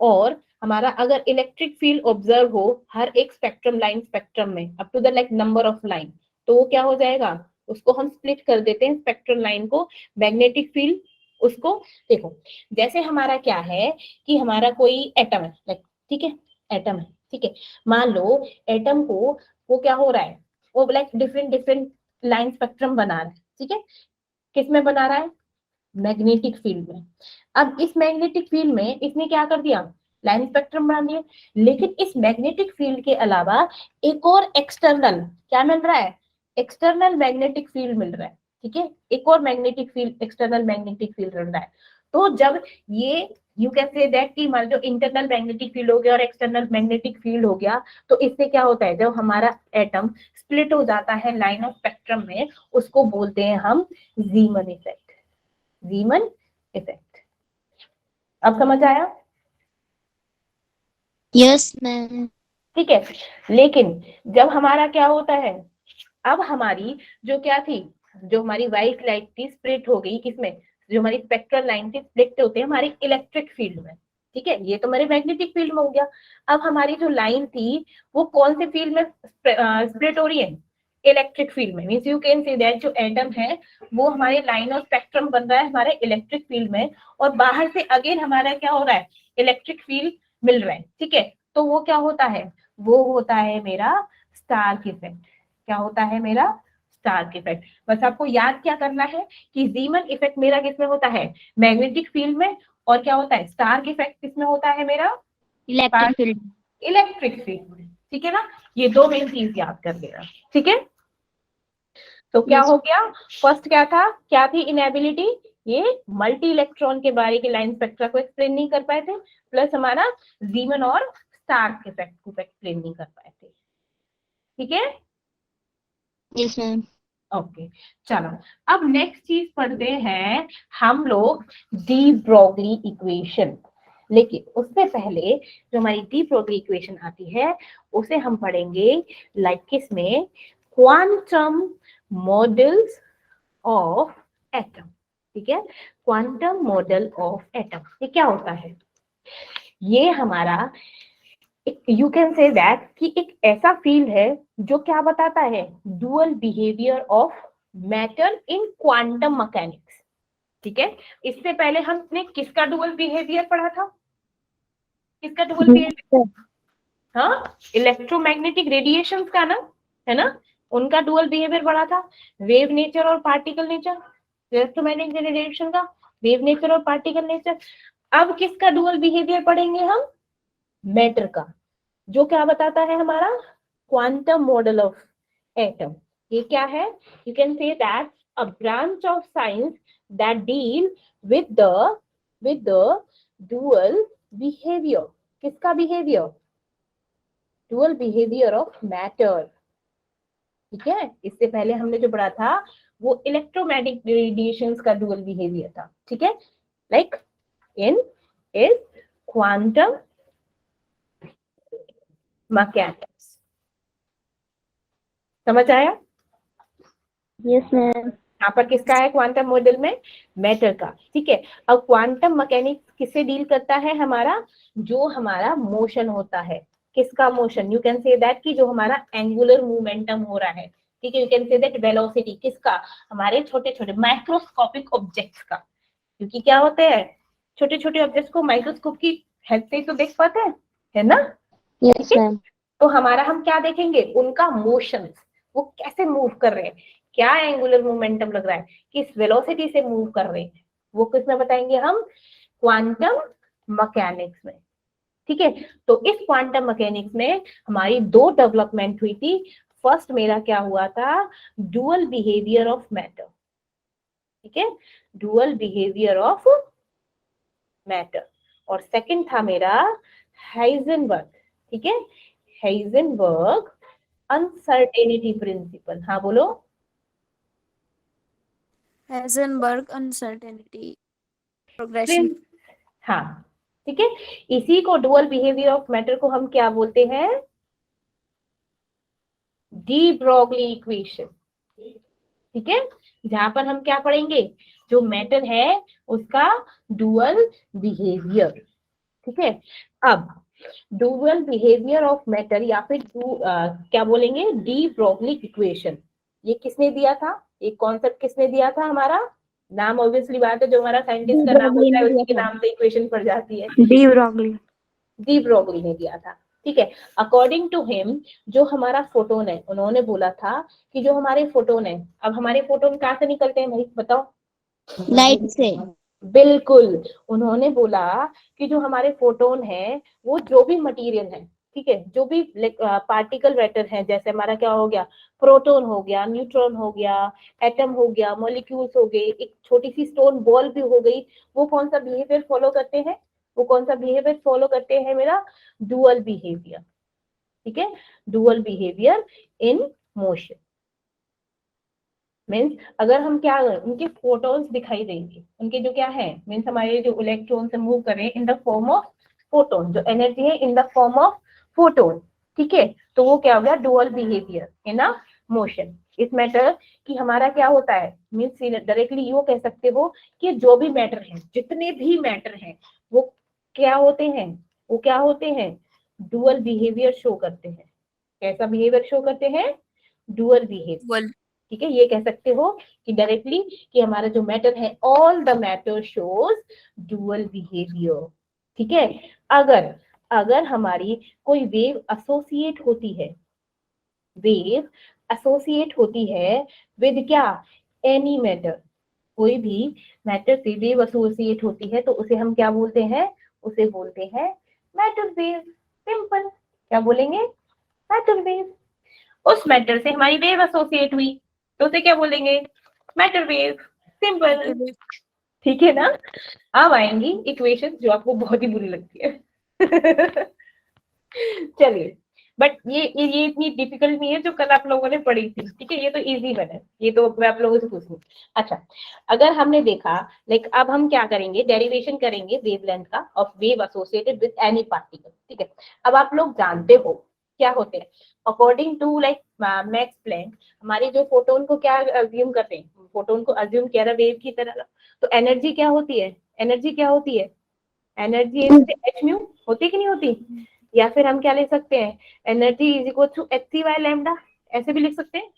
और हमारा अगर इलेक्ट्रिक फील्ड ऑब्जर्व हो हर एक स्पेक्ट्रम, लाइन स्पेक्ट्रम में up to the like number of line, तो वो क्या हो जाएगा, उसको हम स्प्लिट कर देते हैं स्पेक्ट्रल लाइन को, मैग्नेटिक फील्ड उसको, देखो जैसे हमारा क्या है कि हमारा कोई एटम है, लाइक ठीक है, एटम है, ठीक है। मान लो एटम को वो क्या हो रहा है, वो लाइक डिफरेंट लाइन स्पेक्ट्रम बना रहा है, ठीक है। किस में बना रहा है, मैग्नेटिक फील्ड में। अब इस मैग्नेटिक फील्ड में इसने क्या कर दिया, लाइन स्पेक्ट्रम बना दिया, लेकिन इस मैग्नेटिक फील्ड के अलावा एक और एक्सटर्नल क्या मिल रहा है, एक्सटर्नल मैग्नेटिक फील्ड मिल रहा है, ठीक है। एक और magnetic field, external magnetic field मिल रहा है, तो जब ये यू कैन से दैट कि हमारा जो इंटरनल मैग्नेटिक फील्ड हो गया और एक्सटर्नल मैग्नेटिक फील्ड हो गया, तो इससे क्या होता है, जब हमारा एटम स्प्लिट हो जाता है लाइन ऑफ स्पेक्ट्रम में, उसको बोलते हैं हम ज़ीमन इफेक्ट। ज़ीमन इफेक्ट, अब समझ आया? Yes ma'am. ठीक है, लेकिन जब हमारा क्या होता है, अब हमारी जो क्या थी, जो हमारी व्हाइट लाइट थी स्प्लिट हो गई किसमें, जो हमारी स्पेक्ट्रल लाइन थी स्प्लिट होते हैं हमारे इलेक्ट्रिक फील्ड में। ठीक है, ये तो हमारे मैग्नेटिक फील्ड में हो गया। अब हमारी जो लाइन थी वो कौन से फील्ड में स्प्लिट हो रही है, इलेक्ट्रिक फील्ड में। Means you can say that जो एटम है वो हमारे लाइन ऑफ स्पेक्ट्रम बन रहा है हमारे इलेक्ट्रिक फील्ड में, और बाहर से अगेन हमारा क्या हो रहा है, इलेक्ट्रिक फील्ड मिल रहा है। ठीक है, तो वो क्या होता है, वो होता है मेरा स्टार्क इफेक्ट। क्या होता है मेरा, स्टार्क इफेक्ट। बस आपको याद क्या करना है कि ज़ीमन इफेक्ट मेरा किसमें होता है, मैग्नेटिक फील्ड में, और क्या होता है, स्टार्क इफेक्ट किसमें होता है मेरा, इलेक्ट्रिक फील्ड। इलेक्ट्रिक फील्ड में। ठीक है ना, ये दो मेन चीज याद कर लेना। ठीक है, तो क्या हो गया, फर्स्ट क्या था, क्या थी इनएबिलिटी, ये मल्टी इलेक्ट्रॉन के बारे के लाइन स्पेक्ट्रा को एक्सप्लेन नहीं कर पाए थे, प्लस हमारा ज़ीमन और स्टार्क इफेक्ट को एक्सप्लेन नहीं कर पाए थे। ठीक है, यस मैम। ओके चलो, अब नेक्स्ट चीज पढ़ते हैं हम लोग, डी ब्रोगली इक्वेशन। लेकिन उससे पहले जो हमारी डी ब्रोगली इक्वेशन आती है उसे हम पढ़ेंगे लाइक किसमें, क्वांटम मॉडल्स ऑफ एटम। ठीक है, क्वांटम मॉडल ऑफ एटम, ये क्या होता है, ये हमारा यू कैन से दैट कि एक ऐसा फील्ड है जो क्या बताता है, dual behaviour of matter in quantum mechanics. ठीक है, इससे पहले हमने किसका डुअल बिहेवियर पढ़ा था, किसका डुअल बिहेवियर, हाँ इलेक्ट्रोमैग्नेटिक रेडिएशंस का ना, है ना, उनका डुअल बिहेवियर पढ़ा था, वेव नेचर और पार्टिकल नेचर, इलेक्ट्रोमैग्नेटिक रेडिएशन का वेव नेचर और पार्टिकल नेचर। अब किसका डुअल बिहेवियर पढ़ेंगे हम, मैटर का, जो क्या बताता है हमारा क्वांटम मॉडल ऑफ एटम। ये क्या है, you can say that a branch of science that deal with the dual behaviour, किसका बिहेवियर, डुअल बिहेवियर ऑफ मैटर। ठीक है, इससे पहले हमने जो पढ़ा था वो इलेक्ट्रोमैग्नेटिक रेडिएशंस का डुअल बिहेवियर था। ठीक है, like in is quantum mechanics. समझ आया? Yes ma'am. यहाँ पर किसका है क्वांटम मॉडल में, मैटर का। ठीक है, अब क्वांटम मैकेनिक्स किससे डील करता है, हमारा जो हमारा मोशन होता है, किसका motion, you can say that कि जो हमारा एंगुलर मोमेंटम हो रहा है। ठीक है, you can say that velocity, किसका, हमारे छोटे छोटे माइक्रोस्कोपिक ऑब्जेक्ट्स का, क्योंकि क्या होते हैं छोटे छोटे ऑब्जेक्ट्स को माइक्रोस्कोप की हेल्प से तो देख पाते हैं, है ना। Yes ma'am. तो हमारा हम क्या देखेंगे, उनका मोशन, वो कैसे मूव कर रहे हैं, क्या एंगुलर मोमेंटम लग रहा है, किस वेलोसिटी से मूव कर रहे हैं, वो किसमें बताएंगे हम, क्वांटम मैकेनिक्स में। ठीक है, तो इस क्वांटम मैकेनिक्स में हमारी दो डेवलपमेंट हुई थी। फर्स्ट मेरा क्या हुआ था, डुअल बिहेवियर ऑफ मैटर। ठीक है, डुअल बिहेवियर ऑफ मैटर, और सेकंड था मेरा हाइजेनबर्ग। ठीक है, हाइजेनबर्ग अनसर्टेनिटी प्रिंसिपल। हाँ बोलो, हाइजेनबर्ग अनसर्टेनिटी प्रोग्रेशन। हाँ ठीक है, इसी को डुअल बिहेवियर ऑफ मैटर को हम क्या बोलते हैं, डी ब्रोगली इक्वेशन। ठीक है, जहां पर हम क्या पढ़ेंगे, जो मैटर है उसका डुअल बिहेवियर। ठीक है, अब डुअल बिहेवियर ऑफ मैटर या फिर क्या बोलेंगे, डी ब्रोगली इक्वेशन, ये किसने दिया था, एक कॉन्सेप्ट किसने दिया था, हमारा नाम ऑब्वियसली बात है, जो हमारा साइंटिस्ट का नाम होता है उसके नाम से इक्वेशन पड़ जाती है, डी ब्रोगली। डी ब्रोगली ने दिया था। ठीक है, अकॉर्डिंग टू हिम जो हमारा फोटोन है, उन्होंने बोला था कि जो हमारे फोटोन है, अब हमारे फोटोन कहाँ से निकलते हैं भाई बताओ, लाइट से। बिल्कुल, उन्होंने बोला कि जो हमारे फोटोन है वो जो भी मटेरियल है, ठीक है, जो भी पार्टिकल मैटर है, जैसे हमारा क्या हो गया, प्रोटॉन हो गया, न्यूट्रॉन हो गया, एटम हो गया, मॉलिक्यूल्स हो गए, एक छोटी सी स्टोन बॉल भी हो गई, वो कौन सा बिहेवियर फॉलो करते हैं, वो कौन सा बिहेवियर फॉलो करते हैं मेरा, डुअल बिहेवियर। ठीक है, dual behaviour in motion means अगर हम क्या उनके फोटोन्स दिखाई देंगे, उनके जो क्या है मीन्स हमारे जो इलेक्ट्रॉन से मूव कर रहे हैं in the form of photon, जो एनर्जी है in the form of photon. ठीक है, तो वो क्या हो गया, dual behaviour in a motion. इस मैटर कि हमारा क्या होता है मीन्स डायरेक्टली ये कह सकते हो कि जो भी मैटर है, जितने भी मैटर हैं वो क्या होते हैं, वो क्या होते हैं, डुअल बिहेवियर शो करते हैं। कैसा बिहेवियर शो करते हैं, डुअल बिहेवियर। ठीक है, ये कह सकते हो कि डायरेक्टली कि हमारा जो मैटर है, all the matter shows dual behaviour. ठीक है, अगर अगर हमारी कोई वेव एसोसिएट होती है, वेव एसोसिएट होती है विद क्या, एनी मैटर, कोई भी मैटर से वेव एसोसिएट होती है तो उसे हम क्या बोलते हैं, उसे बोलते हैं मैटर वेव। सिंपल, क्या बोलेंगे, मैटर वेव। उस मैटर से हमारी वेव एसोसिएट हुई तो उसे क्या बोलेंगे, मैटर वेव। सिंपल, ठीक है ना। अब आएंगी इक्वेशन जो आपको बहुत ही बुरी लगती है। चलिए, बट ये इतनी डिफिकल्ट नहीं है जो कल आप लोगों ने पढ़ी थी। ठीक है, ये तो इजी वन है, ये तो मैं आप लोगों से पूछूं। अच्छा, अगर हमने देखा लाइक अब हम क्या करेंगे, डेरिवेशन करेंगे वेवलेंथ का of wave associated with any particle. ठीक है, अब आप लोग जानते हो क्या होते हैं, according to like Max Planck, हमारे जो फोटोन को क्या अज्यूम करते हैं, फोटोन को अज्यूम किया वेव की तरह, तो एनर्जी क्या होती है, एनर्जी क्या होती है, एनर्जी एच म्यू होती कि नहीं होती, या फिर हम क्या ले सकते हैं, energy is equal to H C by lambda, ऐसे भी लिख सकते हैं,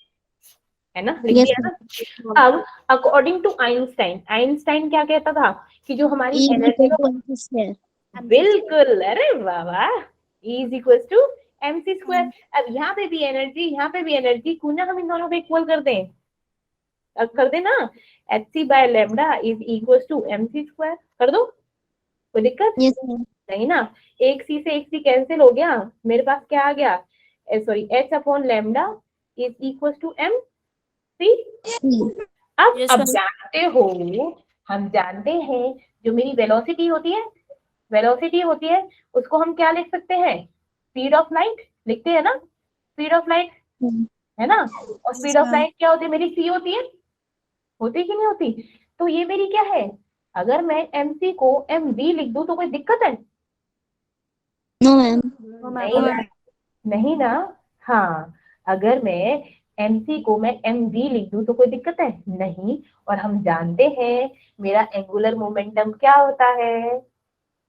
है ना, लिख Yes, दिया ना। अब अकॉर्डिंग टू आइंस्टाइन, आइंस्टाइन क्या कहता था कि जो हमारी E energy, equal to MC square. बिल्कुल, अरे वाह वाह, E is equal to mc square. अब यहाँ पे भी एनर्जी, यहाँ पे भी एनर्जी, क्यों ना हम इन दोनों को इक्वल कर दें, अब कर दे ना, H C by lambda is equal to mc square, कर दो, कोई दिक्कत Yes, ma'am. नहीं ना। एक सी से एक सी कैंसिल हो गया, मेरे पास क्या आ गया, sorry H upon lambda is equal to M C. C. अब Yes, अब ma'am. जानते हो, हम जानते हैं जो मेरी वेलोसिटी होती है, वेलोसिटी होती है उसको हम क्या लिख सकते हैं, स्पीड ऑफ लाइट लिखते हैं ना, स्पीड ऑफ लाइट, है ना। और स्पीड ऑफ लाइट क्या होती है, मेरी सी होती है, होती कि नहीं होती। तो ये मेरी क्या है, अगर मैं mc को mv लिख दूं तो कोई दिक्कत है, No, ma'am. नहीं ना, नहीं ना। हाँ, अगर मैं mc को मैं mv लिख दूं तो कोई दिक्कत है नहीं। और हम जानते हैं मेरा एंगुलर मोमेंटम क्या होता है,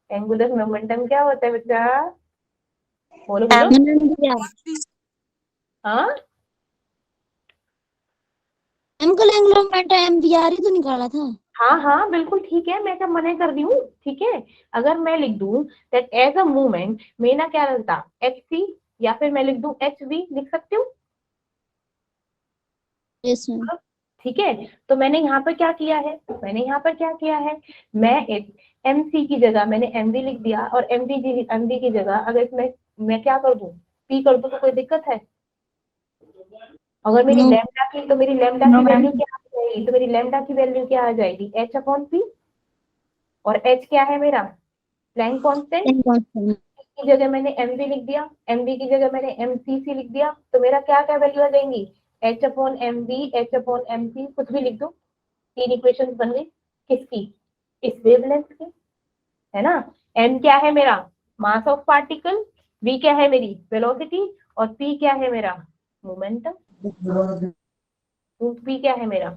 एंगुलर मोमेंटम क्या होता है बच्चा, बोलो बोलो। हाँ, मैम कल एंगुलर मोमेंटम MVR ही तो निकाला था। हाँ हाँ बिल्कुल ठीक है, मैं क्या मना कर रही हूँ। ठीक है, अगर मैं लिख दूं दैट एज अ मूवमेंट मेरा क्या रहता, एच सी, या फिर मैं लिख दूं एच वी, लिख सकती हूँ। Yes, ma'am. ठीक है, तो मैंने यहाँ पर क्या किया है, मैंने यहाँ पर क्या किया है, मैं एक एम सी की जगह मैंने एम वी लिख दिया, और एम वी की जगह अगर इसमें मैं क्या कर दूं, पी कर दूं तो कोई दिक्कत है। अगर मेरी No. लैम्डा की, तो मेरी लैम्डा की वैल्यू क्या आ जाएगी, तो मेरी लैम्डा की वैल्यू क्या आ जाएगी, एच अपॉन पी। और एच क्या है मेरा, प्लैंक कांस्टेंट, Ten constant. की जगह मैंने mv लिख दिया, mv की जगह मैंने mcc लिख दिया, तो मेरा क्या क्या वैल्यू आ जाएंगी, h upon mv, h upon mc, कुछ भी लिख दो, तीन इक्वेशंस बन गई, किसकी, इस वेवलेंथ की, है ना। m क्या है मेरा, मास ऑफ पार्टिकल, v क्या है मेरी वेलोसिटी, और p क्या है मेरा मोमेंटम, p क्या है मेरा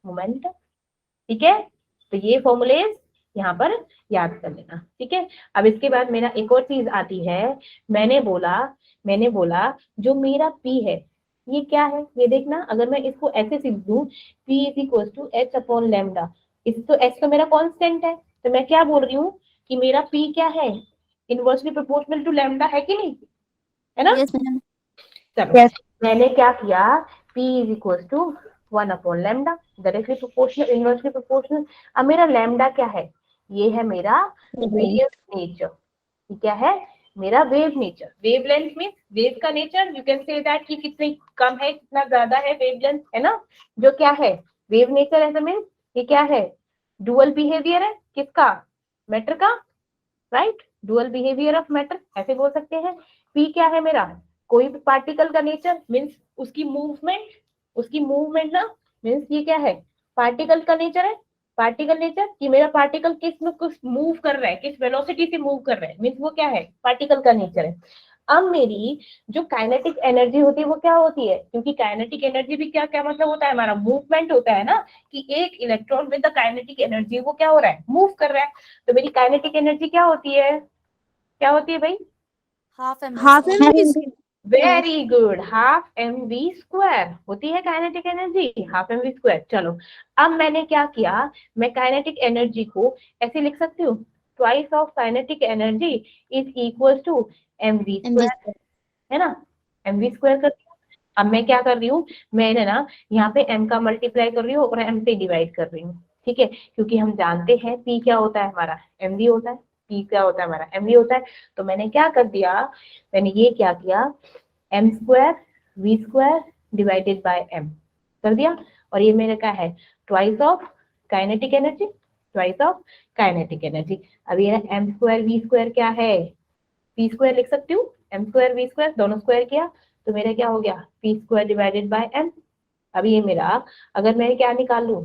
मोमेंटम। ठीक है, तो ये फॉर्मूलेज यहाँ पर याद कर लेना। ठीक है, अब इसके बाद मेरा एक और चीज आती है, मैंने बोला जो मेरा P है ये क्या है, ये देखना, अगर मैं इसको ऐसे सीख दूं, P is equal to H upon lambda, इस तो एच तो मेरा कांस्टेंट है, तो मैं क्या बोल रही हूँ कि मेरा P क्या है, इनवर्सली प्रोपोर्शनल टू लैम्डा, है कि नहीं, है ना। Yes, ma'am. चलो, Yes. मैंने क्या किया, P is equal to 1 upon lambda, directly proportional, inversely proportional. अब मेरा लैम्डा क्या है, ये है मेरा वेव नेचर, ये क्या है, मेरा wave nature, wavelength means wave का nature, you can say that कि कितनी कम है कितना ज्यादा है वेव लेंथ, है ना। जो क्या है वेव नेचर ऐसा मीन्स ये क्या है, डुअल बिहेवियर है किसका, मैटर का, right, dual behaviour of matter ऐसे बोल सकते हैं। पी क्या है मेरा, कोई भी पार्टिकल का नेचर मीन्स उसकी मूवमेंट ना, मीन्स ये क्या है पार्टिकल का नेचर है, पार्टिकल नेचर कि मेरा पार्टिकल किस में कुछ मूव कर रहा है, किस वेलोसिटी से मूव कर रहा है, मीन्स वो क्या है पार्टिकल का नेचर है। अब मेरी जो काइनेटिक एनर्जी होती है वो क्या होती है, क्योंकि काइनेटिक एनर्जी भी क्या क्या मतलब होता है हमारा मूवमेंट होता है ना, कि एक electron with the kinetic energy वो क्या हो रहा है मूव कर रहा है। तो मेरी काइनेटिक एनर्जी क्या होती है, क्या होती है भाई, half mv half square. M very good, half M V square होती है kinetic energy, half M V square. चलो अब मैंने क्या किया, मैं काइनेटिक एनर्जी को ऐसे लिख सकती हूँ, twice of kinetic energy is equal to M V square, है ना, एम वी स्क्वायर कर दिया। अब मैं क्या कर रही हूँ, मैंने ना यहाँ पे m का मल्टीप्लाई कर रही हूँ और m से डिवाइड कर रही हूँ, ठीक है, क्योंकि हम जानते हैं p क्या होता है हमारा mv होता है, p क्या होता है हमारा mv होता है। तो मैंने क्या कर दिया, मैंने ये क्या किया, m square v square divided bye m कर दिया, और ये मेरा क्या है twice of kinetic energy, twice of kinetic energy. अब ये m स्क्वायर v स्क्वायर क्या है, p स्क्वायर लिख सकती हूँ, m स्क्वायर v स्क्वायर दोनों स्क्वायर किया तो मेरा क्या हो गया p square divided bye m। अब ये मेरा अगर मैं क्या निकाल लूं,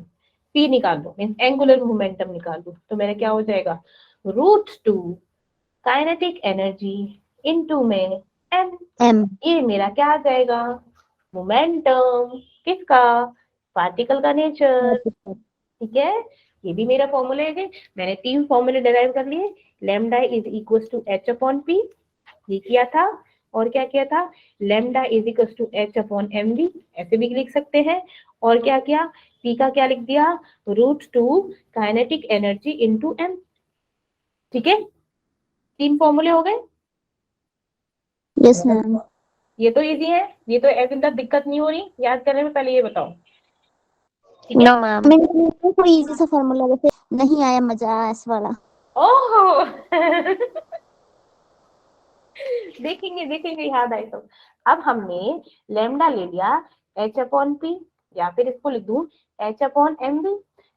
p निकाल लूं मींस एंगुलर मोमेंटम निकाल लूं, तो मेरा क्या हो जाएगा √2 काइनेटिक एनर्जी इनटू में m, एम ये मेरा क्या आ जाएगा मोमेंटम किसका, पार्टिकल का नेचर, ठीक है। ये भी मेरा फॉर्मूला है, मैंने 3 फॉर्मूले डिराइव कर लिए, lambda is equal to h upon p, ये किया था, और क्या किया था lambda is equal to h upon mv ऐसे भी लिख सकते हैं, और क्या किया p का क्या लिख दिया √2 काइनेटिक एनर्जी इनटू m, ठीक है। 3 फॉर्मूले हो गए, यस मैम। ये तो इजी है, ये तो ऐसे तक दिक्कत नहीं हो रही याद करने में, पहले ये बताओ, ठीक है। No ma'am. मैंने कोई इजी सा फॉर्मूला वैसे नहीं आया मजा इस वाला। ओहो देखेंगे देखेंगे याद आए तो। अब हमने लेमडा ले लिया h अपॉन पी, या फिर इसको लिख दूं h अपॉन एम बी,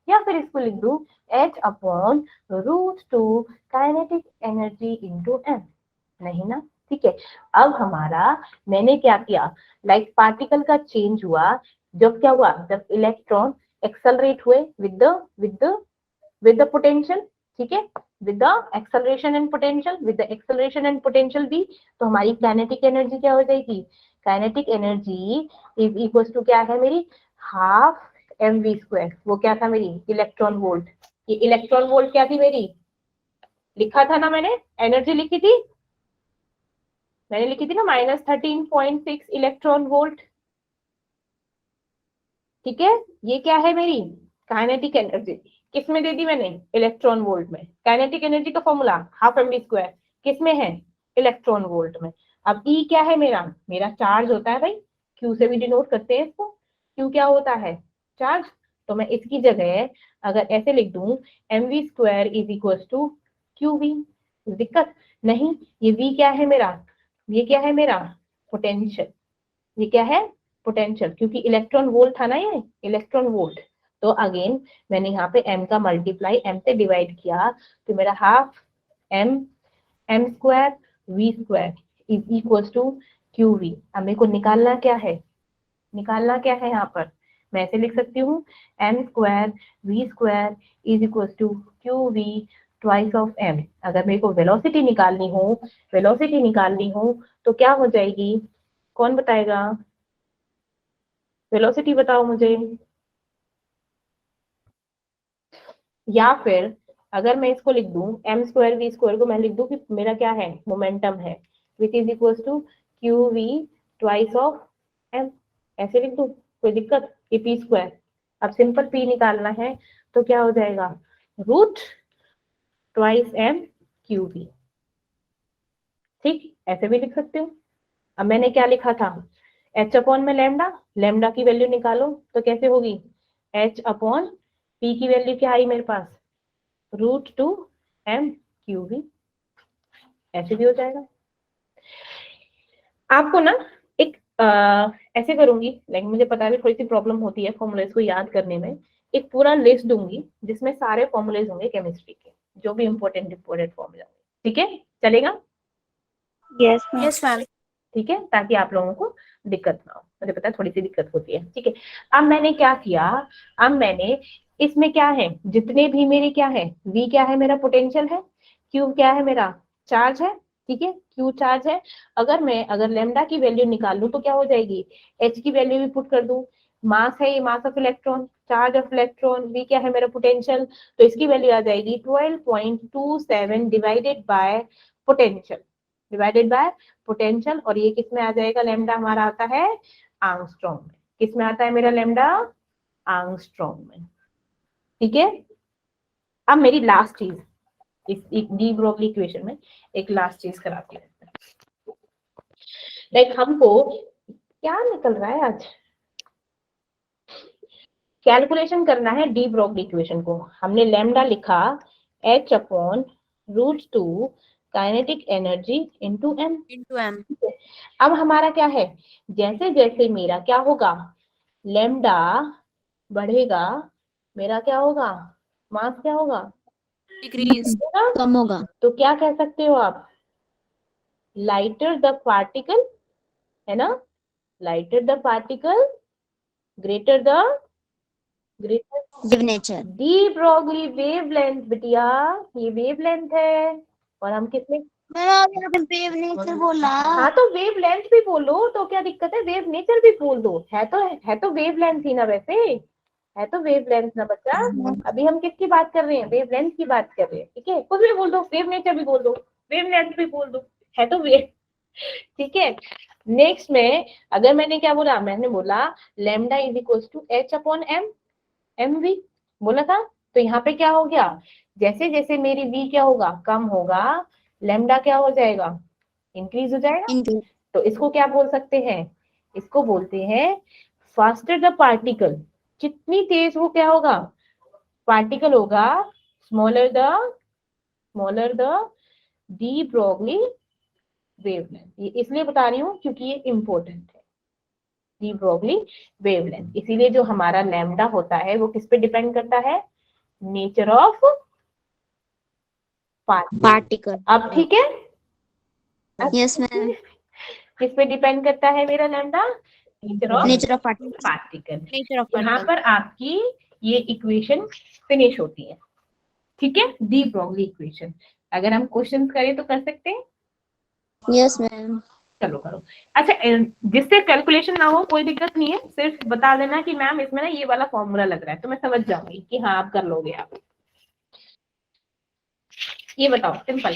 या फिर इसको लिख दूं h upon √2 kinetic energy into M, नहीं ना, ठीक है। अब हमारा मैंने क्या किया, लाइक पार्टिकल का चेंज हुआ, जब क्या हुआ जब इलेक्ट्रॉन एक्सेलरेट हुए विद द पोटेंशियल, ठीक है, with the acceleration and potential, with the acceleration and potential भी, तो हमारी काइनेटिक एनर्जी क्या हो जाएगी, kinetic energy is equal to क्या है मेरी हाफ एम वी स्क्वायर, वो क्या था मेरी इलेक्ट्रॉन वोल्ट, ये इलेक्ट्रॉन वोल्ट क्या थी मेरी, लिखा था ना मैंने, एनर्जी लिखी थी, मैंने लिखी थी ना -13.6 इलेक्ट्रॉन वोल्ट, ठीक है। ये क्या है मेरी काइनेटिक एनर्जी, किसमें दे दी मैंने इलेक्ट्रॉन वोल्ट में, काइनेटिक एनर्जी का formula half M V square किसमें है इलेक्ट्रॉन वोल्ट में। अब ई क्या है मेरा, मेरा चार्ज होता है भाई, क्यू से भी डिनोट करते हैं इसको, क्यू क्या होता है चार्ज, तो मैं इसकी जगह अगर ऐसे लिख दूं M V square is equal to Q V, दिक्कत नहीं, ये वी क्या है मेरा, ये क्या है मेरा पोटेंशियल, ये क्या है पोटेंशियल, क्योंकि इलेक्ट्रॉन वोल्ट था ना ये इलेक्ट्रॉन वोल्ट, तो अगेन मैंने यहाँ पे m का मल्टीप्लाई m से डिवाइड किया, तो मेरा half m square v square is equal to Q V. अब मेरे को निकालना क्या है, निकालना क्या है यहाँ पर, मैं ऐसे लिख सकती हूँ m square v square is equal to Q V twice of m। अगर मेरे को वेलोसिटी निकालनी हो, वेलोसिटी निकालनी हो तो क्या हो जाएगी, कौन बताएगा, वेलोसिटी बताओ मुझे, या फिर अगर मैं इसको लिख दूं m स्क्वायर v स्क्वायर को मैं लिख दूं कि मेरा क्या है मोमेंटम है, which is equal to Q V twice of m, ऐसे लिख दूं कोई दिक्कत, ये p स्क्वायर, अब सिंपल p निकालना है तो क्या हो जाएगा root twice m Q V, ठीक ऐसे भी लिख सकते हो। अब मैंने क्या लिखा था h अपॉन में लैम्डा, लैम्डा की वैल्यू निकालो तो कैसे होगी h अपॉन p की वैल्यू क्या आई मेरे पास √2 m क्यू वी, ऐसे भी हो जाएगा, आपको ना एक ऐसे करूंगी, लाइक मुझे पता है थोड़ी सी प्रॉब्लम होती है फॉर्मूलेज को याद करने में। एक पूरा लिस्ट दूंगी जिसमें सारे फॉर्मूलेज होंगे केमिस्ट्री के, जो भी इंपॉर्टेंट फॉर्मूला, ठीक है, चलेगा? Yes ma'am. Yes, ma'am. ठीक है, ताकि आप लोगों को दिक्कत ना हो। मुझे पता है थोड़ी सी दिक्कत होती है, ठीक है। अब मैंने क्या किया, अब मैंने इसमें क्या है, जितने भी मेरे क्या है, V क्या है मेरा पोटेंशियल है, Q क्या है मेरा चार्ज है, ठीक है, Q चार्ज है। अगर लेमडा की वैल्यू निकाल लूं तो क्या हो जाएगी, H की वैल्यू भी पुट कर दूं, मास है ये, mass of electron, charge of electron, V क्या है मेरा पोटेंशियल, तो इसकी वैल्यू आ जाएगी 12.27 divided by potential, divided by potential. और ये किस में आ जाएगा, लेमडा हमारा आता है आंगस्ट्रॉम में। किस में आता है मेरा लेमडा, आंगस्ट्रॉम में, ठीक है। अब मेरी लास्ट चीज, इस डी ब्रोगली इक्वेशन में एक लास्ट चीज कराती हूँ। लाइक हमको क्या निकल रहा है आज, कैलकुलेशन करना है डी ब्रोगली इक्वेशन को। हमने लेमडा लिखा h/√2 kinetic energy into m। Into M. अब हमारा क्या है, जैसे जैसे मेरा क्या होगा, लेमडा बढ़ेगा, मेरा क्या होगा, मास क्या होगा, Decrease. बढ़ेगा। कम होगा। तो क्या कह सकते हो आप, लाइटर द पार्टिकल, है ना, lighter the particle greater signature. D Broglie wavelength, बिटिया ये वेवलेंथ है। और हम किसमें, मैंने वेव नेचर बोला। हाँ तो वेव लेंथ भी बोलो, तो क्या दिक्कत है, वेव नेचर भी बोल दो, है तो वेव लेंथ ही ना, वैसे है तो वेव लेंथ ना बच्चा। अभी हम किसकी बात कर रहे हैं, वेव लेंथ की बात कर रहे हैं, ठीक है। कुछ भी बोल दो, वेव नेचर भी बोल दो, वेव लेंथ भी बोल दो, है तो वेव, ठीक है। नेक्स्ट में अगर मैंने क्या बोला, मैंने बोला lambda is equal to H/m, mv बोला था। तो यहाँ पे क्या हो गया, जैसे जैसे मेरी v क्या होगा, कम होगा, लेमडा क्या हो जाएगा, इंक्रीज हो जाएगा। तो इसको क्या बोल सकते हैं, इसको बोलते हैं फास्टर द पार्टिकल, जितनी तेज वो क्या होगा, पार्टिकल होगा, smaller the de Broglie wavelength. ये इसलिए बता रही हूँ क्योंकि ये इंपॉर्टेंट है, डी ब्रोगली वेवलेंथ। इसीलिए जो हमारा लैम्डा होता है वो किस पे डिपेंड करता है, नेचर ऑफ पार्टिकल। अब ठीक है, यस मैम। किस पे डिपेंड करता है मेरा lambda, nature of particle. Particle. Nature of यहाँ particle. पर आपकी ये इक्वेशन फिनिश होती है, ठीक है, डी ब्रोगली इक्वेशन। अगर हम क्वेश्चन करें तो कर सकते हैं, यस मैम। चलो करो। अच्छा जिससे कैलकुलेशन ना हो कोई दिक्कत नहीं है, सिर्फ बता देना कि मैम इसमें ना ये वाला फॉर्मूला लग रहा है, तो मैं समझ जाऊंगी कि हाँ आप कर लोगे। आप ये बताओ simple,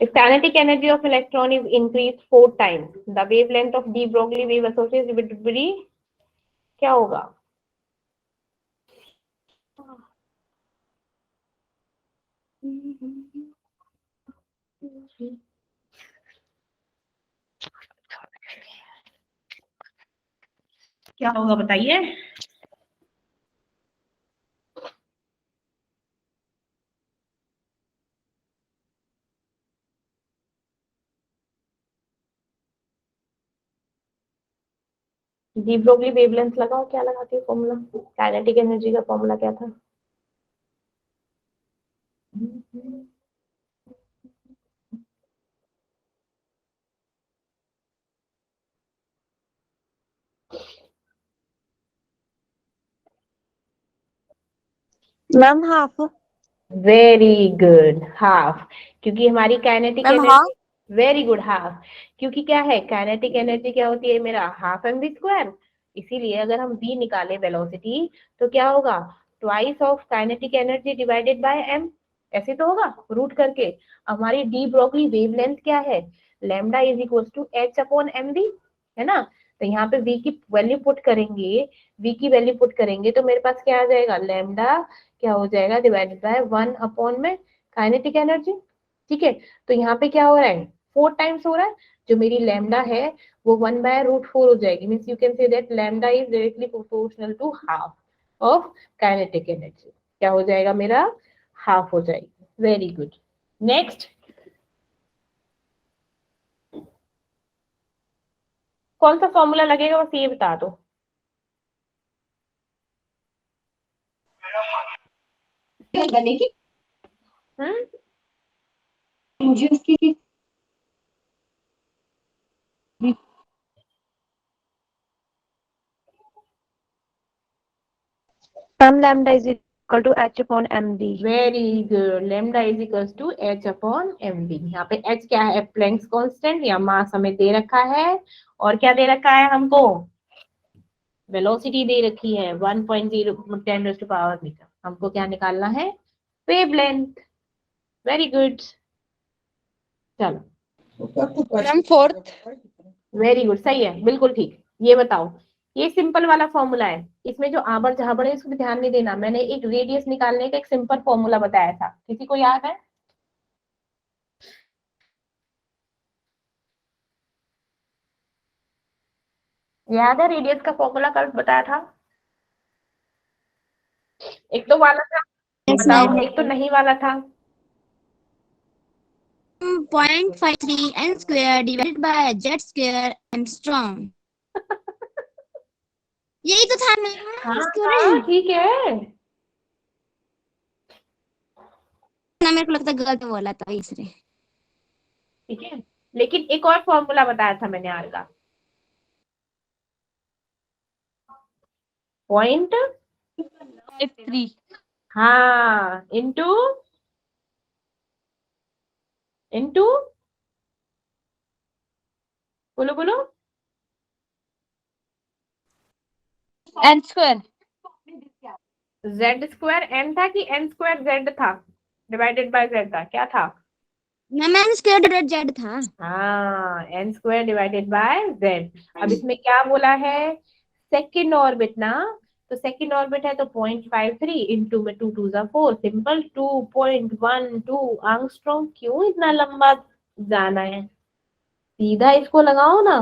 if kinetic energy of electron is increased 4 times, the wavelength of de Broglie wave associated with debris क्या होगा, क्या होगा बताइए। डी ब्रोगली वेवलेंथ लगाओ, क्या लगाती है फॉर्मूला, काइनेटिक एनर्जी का फॉर्मूला क्या था, ma'am half. Very good, half. क्योंकि हमारी kinetic Ma'am, energy, half. Very good, half. क्योंकि क्या है, काइनेटिक एनर्जी क्या होती है मेरा, हाफ mv स्क्वायर। इसीलिए अगर हम v निकाले वेलोसिटी, तो क्या होगा, twice of kinetic energy divided by m, ऐसे तो होगा रूट करके। हमारी डी ब्रोगली वेवलेंथ क्या है, lambda is equal to H/mv, है ना। तो यहाँ पे v की वैल्यू पुट करेंगे, v की वैल्यू पुट करेंगे तो मेरे पास क्या आ जाएगा, लैम्डा क्या हो जाएगा, डिवाइडेड बाय 1 में काइनेटिक एनर्जी, ठीक है। तो यहाँ पे क्या हो रहा है, 4 टाइम्स हो रहा है, जो मेरी लैम्डा है वो 1/√4 हो जाएगी। Means you can say that lambda is directly proportional to half of kinetic energy. क्या हो जाएगा मेरा, हाफ हो जाएगी, वेरी गुड। नेक्स्ट, कौन सा फॉर्मूला लगेगा बस ये बता दो। बनेगी हम्म, की Ma'am, lambda is equal to h upon md. Very good. Lambda is equal to H upon M D. यहाँ पे एच क्या है, प्लैंक्स कांस्टेंट या मास हमें दे रखा है, और क्या दे रखा है हमको, वेलोसिटी दे रखी है 1.0 10⁻⁻⁰ हमको क्या निकालना है, वेवलेंथ। Very good. चलो मैम फोर्थ वेरी गुड, सही है, बिल्कुल ठीक। ये बताओ, ये सिंपल वाला फॉर्मूला है, इसमें जो आबड़ झाबड़ है इसको भी ध्यान नहीं देना। मैंने एक रेडियस निकालने का एक सिंपल फॉर्मूला बताया था, किसी को याद है? याद है रेडियस का फॉर्मूला कल बताया था? एक तो वाला था, Yes, बताओ, ma'am. एक तो नहीं वाला था। 0.53 n square divided by z square Armstrong. यही तो था मैम, हाँ इसको हाँ नहीं ठीक है। ना, मेरे को लगता है गलत बोला था इसलिए। ठीक है, लेकिन एक और फॉर्मूला बताया था मैंने आर का, पॉइंट 3. हाँ इंटू इंटू बोलो बोलो, n square. Z square N था कि एन स्क्वायर जेड था, डिवाइडेड बाय जेड था, क्या था? Ma'am n square divided z था। हाँ N square divided by Z. अब इसमें क्या बोला है, सेकंड ऑर्बिट ना, तो सेकंड ऑर्बिट है तो 0.53 इंटू में 2 2 जा 4, सिंपल 2.12 आंगस्ट्रॉम। क्यों इतना लंबा जाना है, सीधा इसको लगाओ ना,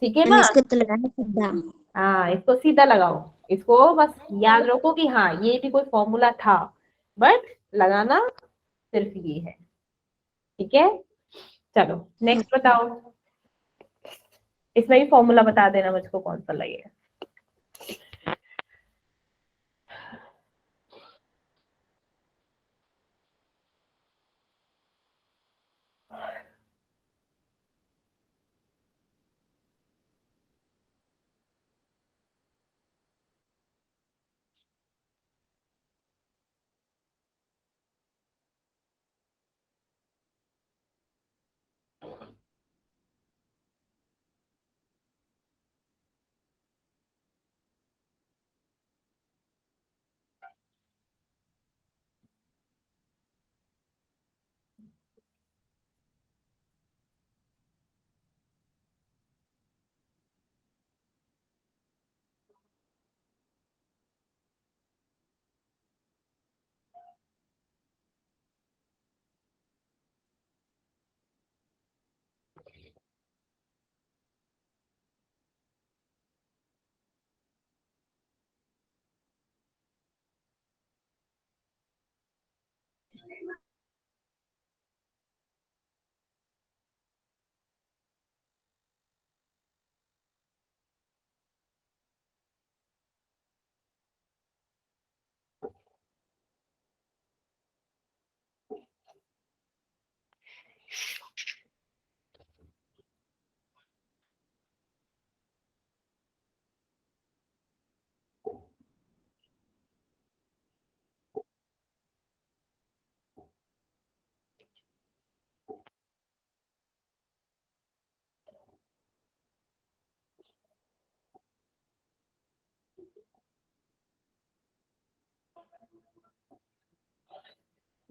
ठीक है मैम ना? इसको तो लगाना सीधा। हाँ इसको सीधा लगाओ, इसको बस याद रखो कि हाँ ये भी कोई फॉर्मूला था, बट लगाना सिर्फ ये है, ठीक है? चलो नेक्स्ट बताओ, इसमें भी फॉर्मूला बता देना मुझको कौन सा लगेगा।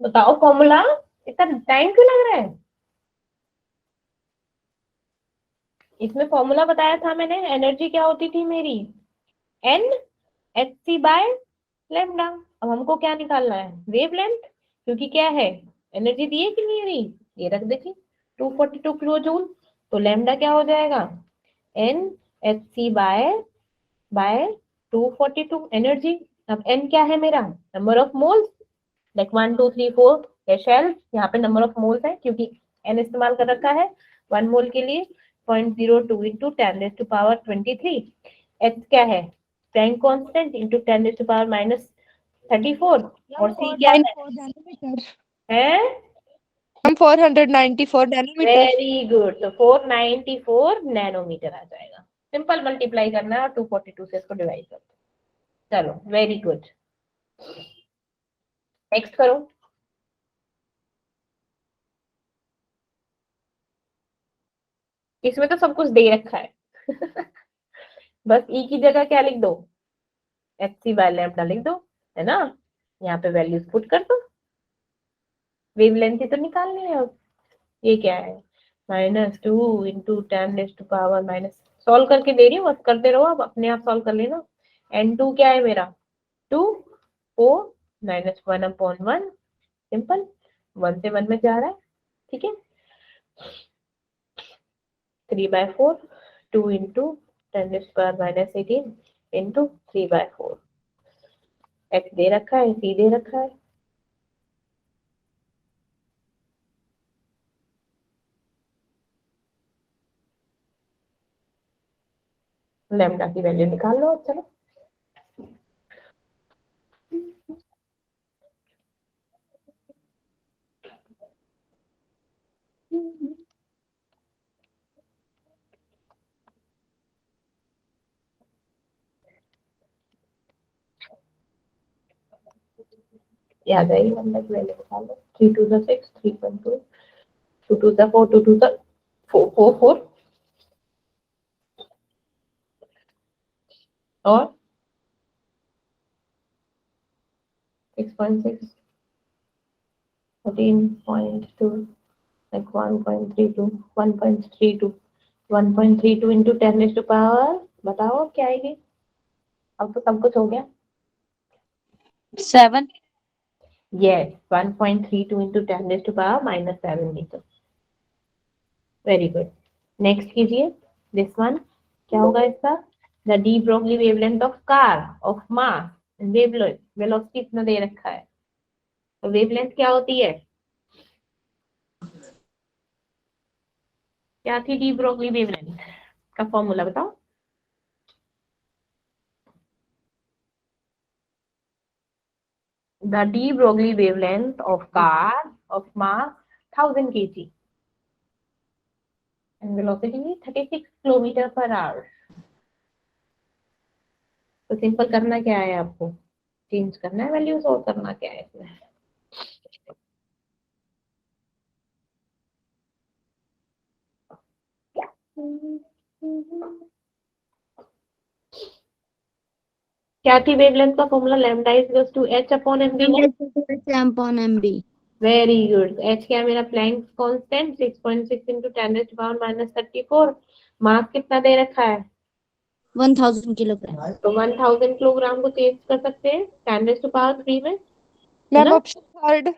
बताओ फॉर्मूला, इतना टाइम क्यों लग रहा है? इसमें फॉर्मूला बताया था मैंने, एनर्जी क्या होती थी मेरी, N H C by lambda. अब हमको क्या निकालना है, वेवलेंथ, क्योंकि क्या है, एनर्जी दी है कि नहीं दी, ये रख देखिए 242 किलो जूल, तो लेमडा क्या हो जाएगा, N H C by 242 energy. अब एन क्या है मेरा, नंबर ऑफ मोल्स, लाइक 1 2 3 4 ये शेल्स, यहाँ पे नंबर ऑफ मोल्स है क्योंकि n इस्तेमाल कर रखा है 1 मोल के लिए 0.02 इंटू 10⁻23। h क्या है, प्लैंक कांस्टेंट इंटू 10⁻−34। और c क्या है हम 494 नैनोमीटर। वेरी गुड, तो 494 नैनोमीटर आ जाएगा। सिंपल मल्टीप्लाई करना है और 242 से इसको डिवाइड कर दो। चलो वेरी गुड, नेक्स्ट करो। इसमें तो सब कुछ दे रखा है बस ई की जगह क्या लिख दो, एच सी बाय लैम्डा लिख दो, है ना। यहाँ पे वैल्यूज पुट कर दो, वेवलेंथ ही तो निकालनी है अब। ये क्या है, -2 इंटू 10⁻⁻, सॉल्व करके दे रही हूँ, बस करते रहो, अब अपने आप सॉल्व कर लेना। n2 क्या है मेरा 2, 4 -1/1, सिंपल, 1 से 1 में जा रहा है, ठीक है। 3/4, 2 इंटू 10⁻⁻18 इंटू 3/4, x दे रखा है, c दे रखा है। लैम्डा की वैल्यू निकाल लो, चलो। याद आई लैम्डा की वैल्यू निकाल लो। 3 2 6, 3.2, 2 2 4, 2 2 4 4 4 और 6.6, 14.2, like 1.32, 1.32, 1.32 इंटू 10⁻, बताओ क्या आएगी। अब तो सब कुछ हो गया। 7। Yes, 1.32 into 10⁻⁻7 metre. Very good, next कीजिए दिस वन। क्या होगा इसका, the de Broglie wavelength of car of mass, wavelength velocity इतना दे रखा है, तो वेवलेंथ क्या होती है, क्या थी डी ब्रोगली वेवलेंथ का फॉर्मूला बताओ। The de Broglie wavelength of car of mass 1000 kg and velocity 36 kilometre per hour. तो सिंपल करना क्या है, आपको चेंज करना है वैल्यूज, और करना क्या है इसमें। क्या थी वेवलेंथ का formula, lambda is equals to h upon mv। Very good, h क्या है मेरा, प्लैंक कांस्टेंट 6.6 इंटू 10⁻⁻34। मास कितना दे रखा है 1000 किलोग्राम। तो 1000 किलोग्राम को चेंज कर सकते हैं 10⁻³ में, है मैम ना। Option third. हम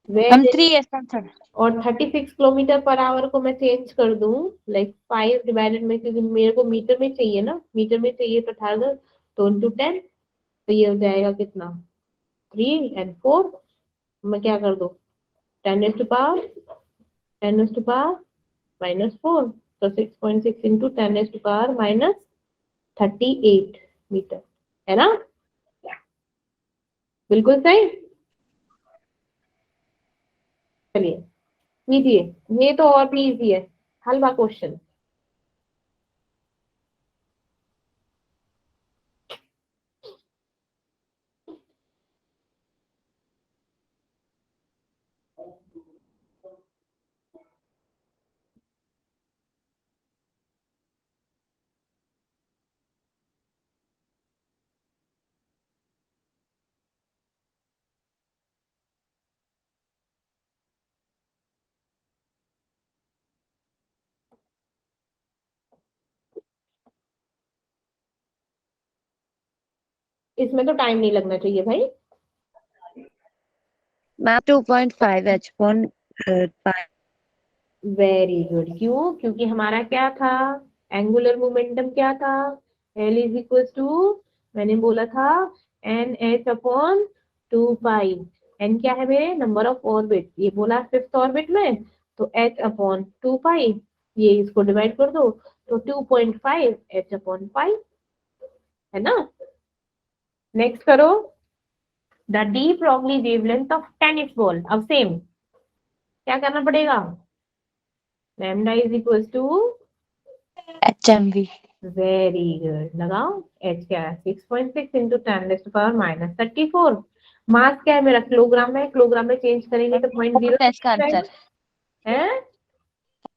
Very 3 है थर्ड। और 36 किलोमीटर पर आवर को मैं चेंज कर दूं लाइक 5 डिवाइडेड में, क्योंकि मेरे को मीटर में चाहिए ना, मीटर में चाहिए तो 1000, तो इंटू 10, तो ये हो जाएगा कितना 3 and 4, मैं क्या कर दूं 10⁻, 10⁻⁻4, तो 6.6 इंटू 10⁻⁻38 मीटर, है ना, बिल्कुल सही। चलिए कीजिए, ये तो और भी इजी है, हलवा क्वेश्चन। इसमें तो टाइम नहीं लगना चाहिए भाई। Ma'am 2.5 h upon very good, क्यों, क्योंकि हमारा क्या था, एंगुलर मोमेंटम क्या था, L इज इक्वल टू, मैंने बोला था NH अपॉन 2 पाई, n क्या है मेरे नंबर ऑफ ऑर्बिट, ये बोला 5th ऑर्बिट में, तो h/2 पाई, ये इसको डिवाइड कर दो तो 2.5 h/5 है ना। नेक्स्ट करो, the de Broglie wavelength of tennis ball. अब सेम क्या करना पड़ेगा, lambda is equal to HMV. Very good, लगाओ h क्या है 6.6 इंटू 10⁻⁻34। मास क्या है मेरा किलोग्राम में, किलोग्राम में चेंज करेंगे तो 0.0 है इसका आंसर, है।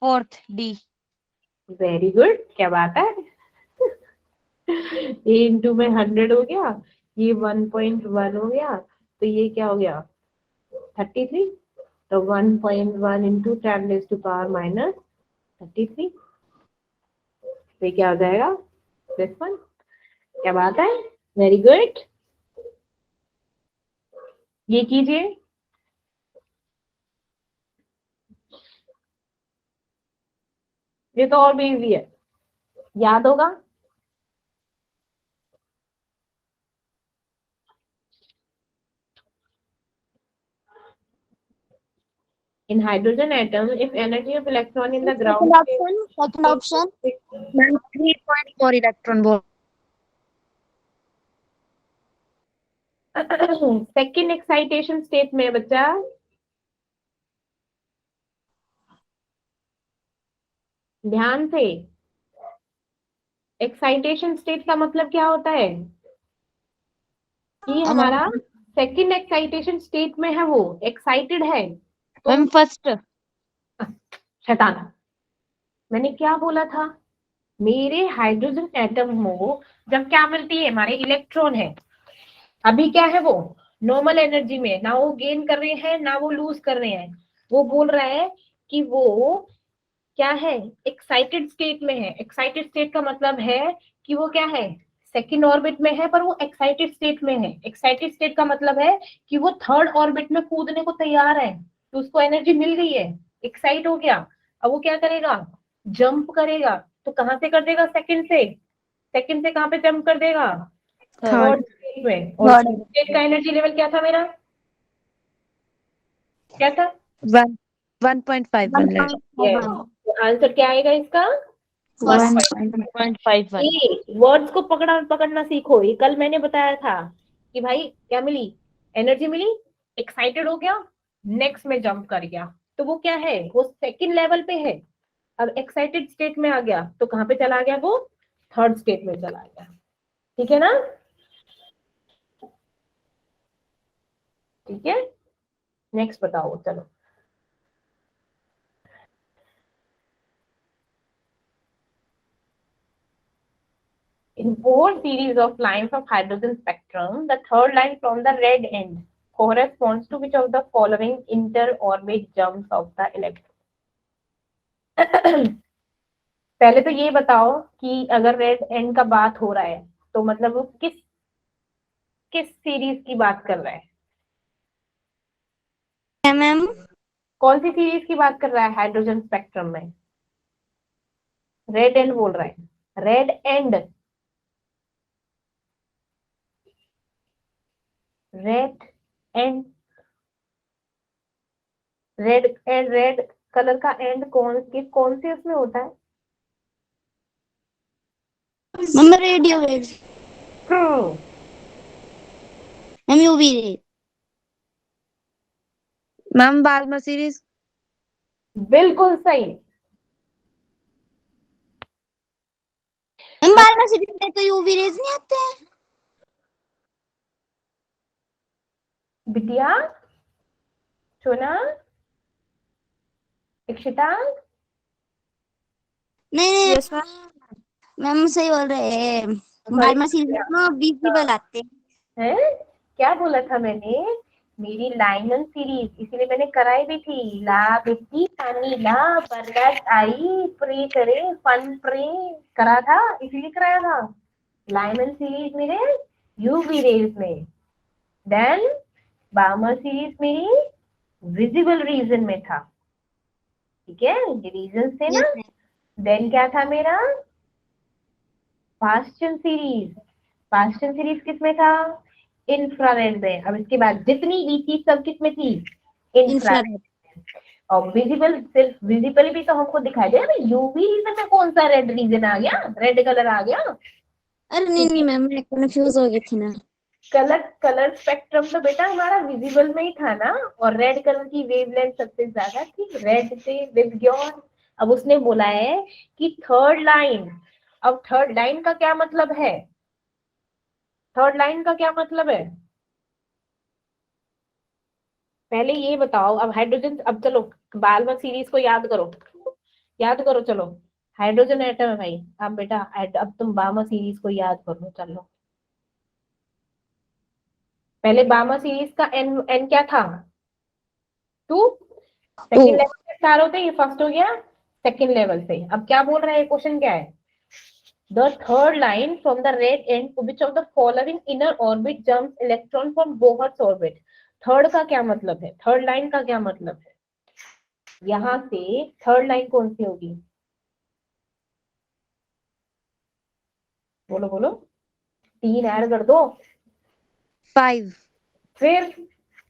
4th D। वेरी गुड, क्या बात है। ए इंटू में 100 हो गया, ये 1.1 हो गया, तो ये क्या हो गया 33, तो 1.1 इंटू 10⁻⁻33, तो ये क्या हो जाएगा दिस वन। क्या बात है, वेरी गुड। ये कीजिए, ये तो और भी इजी है, याद होगा। In hydrogen atom, if energy of electron in the ground Second option. Ma'am 3.4 electron volt. Second excitation state में बच्चा, ध्यान से, एक्साइटेशन स्टेट का मतलब क्या होता है कि हमारा सेकेंड एक्साइटेशन स्टेट में है, वो एक्साइटेड है। Ma'am first. शैतान, मैंने क्या बोला था, मेरे हाइड्रोजन एटम को जब क्या मिलती है, हमारे इलेक्ट्रॉन है, अभी क्या है वो नॉर्मल एनर्जी में, ना वो गेन कर रहे हैं ना वो लूज कर रहे हैं, वो बोल रहा है कि वो क्या है एक्साइटेड स्टेट में है। एक्साइटेड स्टेट का मतलब है कि वो क्या है सेकंड ऑर्बिट में है, पर वो एक्साइटेड स्टेट में है। एक्साइटेड स्टेट का मतलब है कि वो थर्ड ऑर्बिट में कूदने को तैयार है, तो उसको एनर्जी मिल गई है, एक्साइट हो गया। अब वो क्या करेगा, जंप करेगा, तो कहां से कर देगा, सेकंड से, सेकंड से कहां पे जंप कर देगा, थर्ड स्टेट में। और स्टेट का एनर्जी लेवल क्या था मेरा, क्या था 1.51 lakh. Yes. तो आंसर क्या आएगा इसका 1.51। ये वर्ड्स को पकड़ना सीखो। ये कल मैंने बताया था कि भाई क्या मिली, एनर्जी मिली, एक्साइटेड हो गया, नेक्स्ट में जंप कर गया, तो वो क्या है, वो सेकंड लेवल पे है। अब एक्साइटेड स्टेट में आ गया तो कहाँ पे चला गया, वो थर्ड स्टेट में चला गया। ठीक है ना, ठीक है। नेक्स्ट बताओ, चलो। In four series of lines of hydrogen spectrum, the third line from the red end corresponds to which of the following inter-orbit jumps of the electron? पहले तो ये बताओ कि अगर रेड एंड का बात हो रहा है तो मतलब वो किस किस सीरीज की बात कर रहा है, मैम कौन सी सीरीज की बात कर रहा है हाइड्रोजन स्पेक्ट्रम में। रेड एंड बोल रहा है, red and, red and, red and, red colour का एंड कौन से उसमें होता है, ma'am radio waves, ma'am UV ray, ma'am Barama series. बिल्कुल सही। मैम बारहवीं सीरीज में तो यूवी रेज नहीं आते हैं। बिटिया, सोना, इक्षिता, नहीं यस मैम। मैम सही बोल रहे हैं, बारहवीं सीरीज में ना विजिबल आते हैं। है क्या बोला था मैंने, मेरी लाइनल सीरीज, इसीलिए मैंने कराई भी थी। ला बेटी पानी ला, बरसात आई, प्रे करे फन प्रे, करा था, इसीलिए कराया था। लाइनल सीरीज मेरे यूवी रेज में, देन बार्मा सीरीज मेरी विजिबल रीजन में था। ठीक है, ये रीजन थे ना। देन क्या था मेरा पास्चन सीरीज, पास्चन सीरीज किस में था, इंफ्रारेड में। अब इसके बाद जितनी भी चीज सब किस में थी, इंफ्रारेड। इंफ्रारेड। और विजिबल, सिर्फ विजिबल भी तो हमको दिखाई दे रहा है। यूवी रीजन में कौन सा रेड रीजन आ गया, रेड कलर आ गया। अरे नहीं मैम, मैं कंफ्यूज हो गई थी ना। कलर स्पेक्ट्रम तो बेटा हमारा विजिबल में ही था ना, और रेड कलर की वेवलेंथ सबसे ज्यादा थी, रेड से विबग्योर। अब उसने बोला है कि थर्ड लाइन। अब थर्ड लाइन का क्या मतलब है, थर्ड लाइन का क्या मतलब है, पहले ये बताओ। अब हाइड्रोजन, अब चलो बालमर सीरीज को याद करो, याद करो चलो। हाइड्रोजन एटम है भाई। अब बेटा अब तुम बालमर सीरीज को याद करो, चलो। पहले बालमर सीरीज का एन एन क्या था, 2। सेकेंड लेवल से स्टार्ट होते, ये फर्स्ट हो गया सेकेंड लेवल से। अब क्या बोल रहा है क्वेश्चन, क्या है, the third line from the red end to which of the following inner orbit jumps electron from Bohr's orbit. Third का क्या मतलब है, थर्ड लाइन का क्या मतलब है, यहां से थर्ड लाइन कौन सी होगी, बोलो बोलो, 3 ऐड कर दो, 5 फिर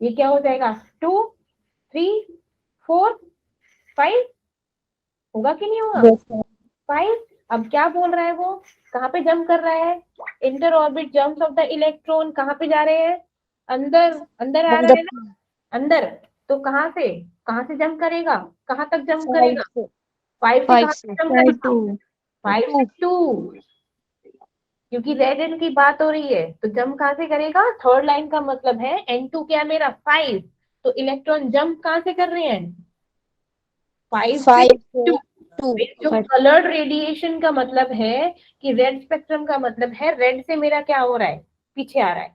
ये क्या हो जाएगा, 2 3 4 5, होगा कि नहीं होगा, 5। अब क्या बोल रहा है वो, कहाँ पे जंप कर रहा है, inter orbit jumps of the electron, कहाँ पे जा रहे हैं, अंदर, अंदर आ रहा है ना, अंदर। तो कहाँ से जंप करेगा, कहाँ तक जंप करेगा, 5 से कहाँ तक जंप करेगा, 5 से 2, क्योंकि रेड एंड की बात हो रही है। तो जंप कहाँ से करेगा, थर्ड लाइन का मतलब है N2 क्या मेरा 5, तो इलेक्ट्रॉन जंप कहाँ से कर रहे हैं, 5 से 2। जो कलर्ड रेडिएशन का मतलब है कि रेड स्पेक्ट्रम का मतलब है रेड से मेरा क्या हो रहा है, पीछे आ रहा है,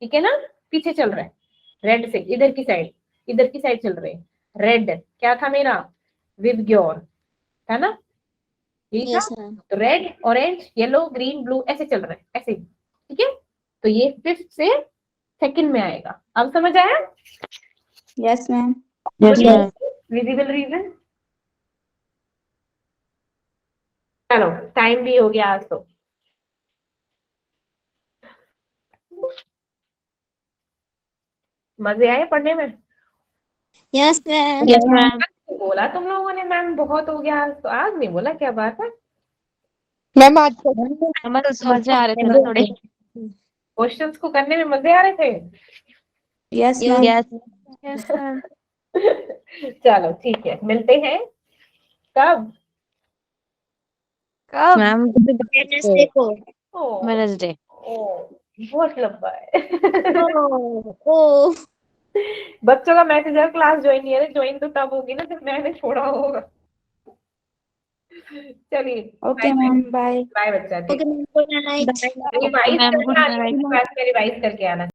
ठीक है ना, पीछे चल रहा है, रेड से इधर की साइड चल रहे हैं। रेड क्या था मेरा, विबग्योर था ना, यही था। तो red orange yellow green blue ऐसे चल रहा है, ऐसे, ठीक है। तो ये फिफ्थ से सेकंड में आएगा। अब समझ आया, यस मैम। Visible region. चलो टाइम भी हो गया आज तो। मजे आए पढ़ने में, यस मैम। Yes ma'am. बोला तुम लोगों ने मैम बहुत हो गया आज, तो आज नहीं बोला, क्या बात है। मैम आज तो समझ आ रहे थे ना थोड़े। क्वेश्चंस को करने में मजे आ रहे थे। Yes ma'am. Yes, ma'am. चलो ठीक है, मिलते हैं कब, कब? मैम वेडनेसडे को। ओ, वेडनेसडे। ओ बहुत लंबा है। ओ बच्चों का मैसेज है क्लास ज्वाइन नहीं है, ज्वाइन तो तब होगी ना जब मैंने छोड़ा होगा। चलिए ओके मैम, बाय। बाय बच्चा, okay ma'am, good night. Revise ma'am good करना, नाइट। क्लास में रिवाइज करके आना।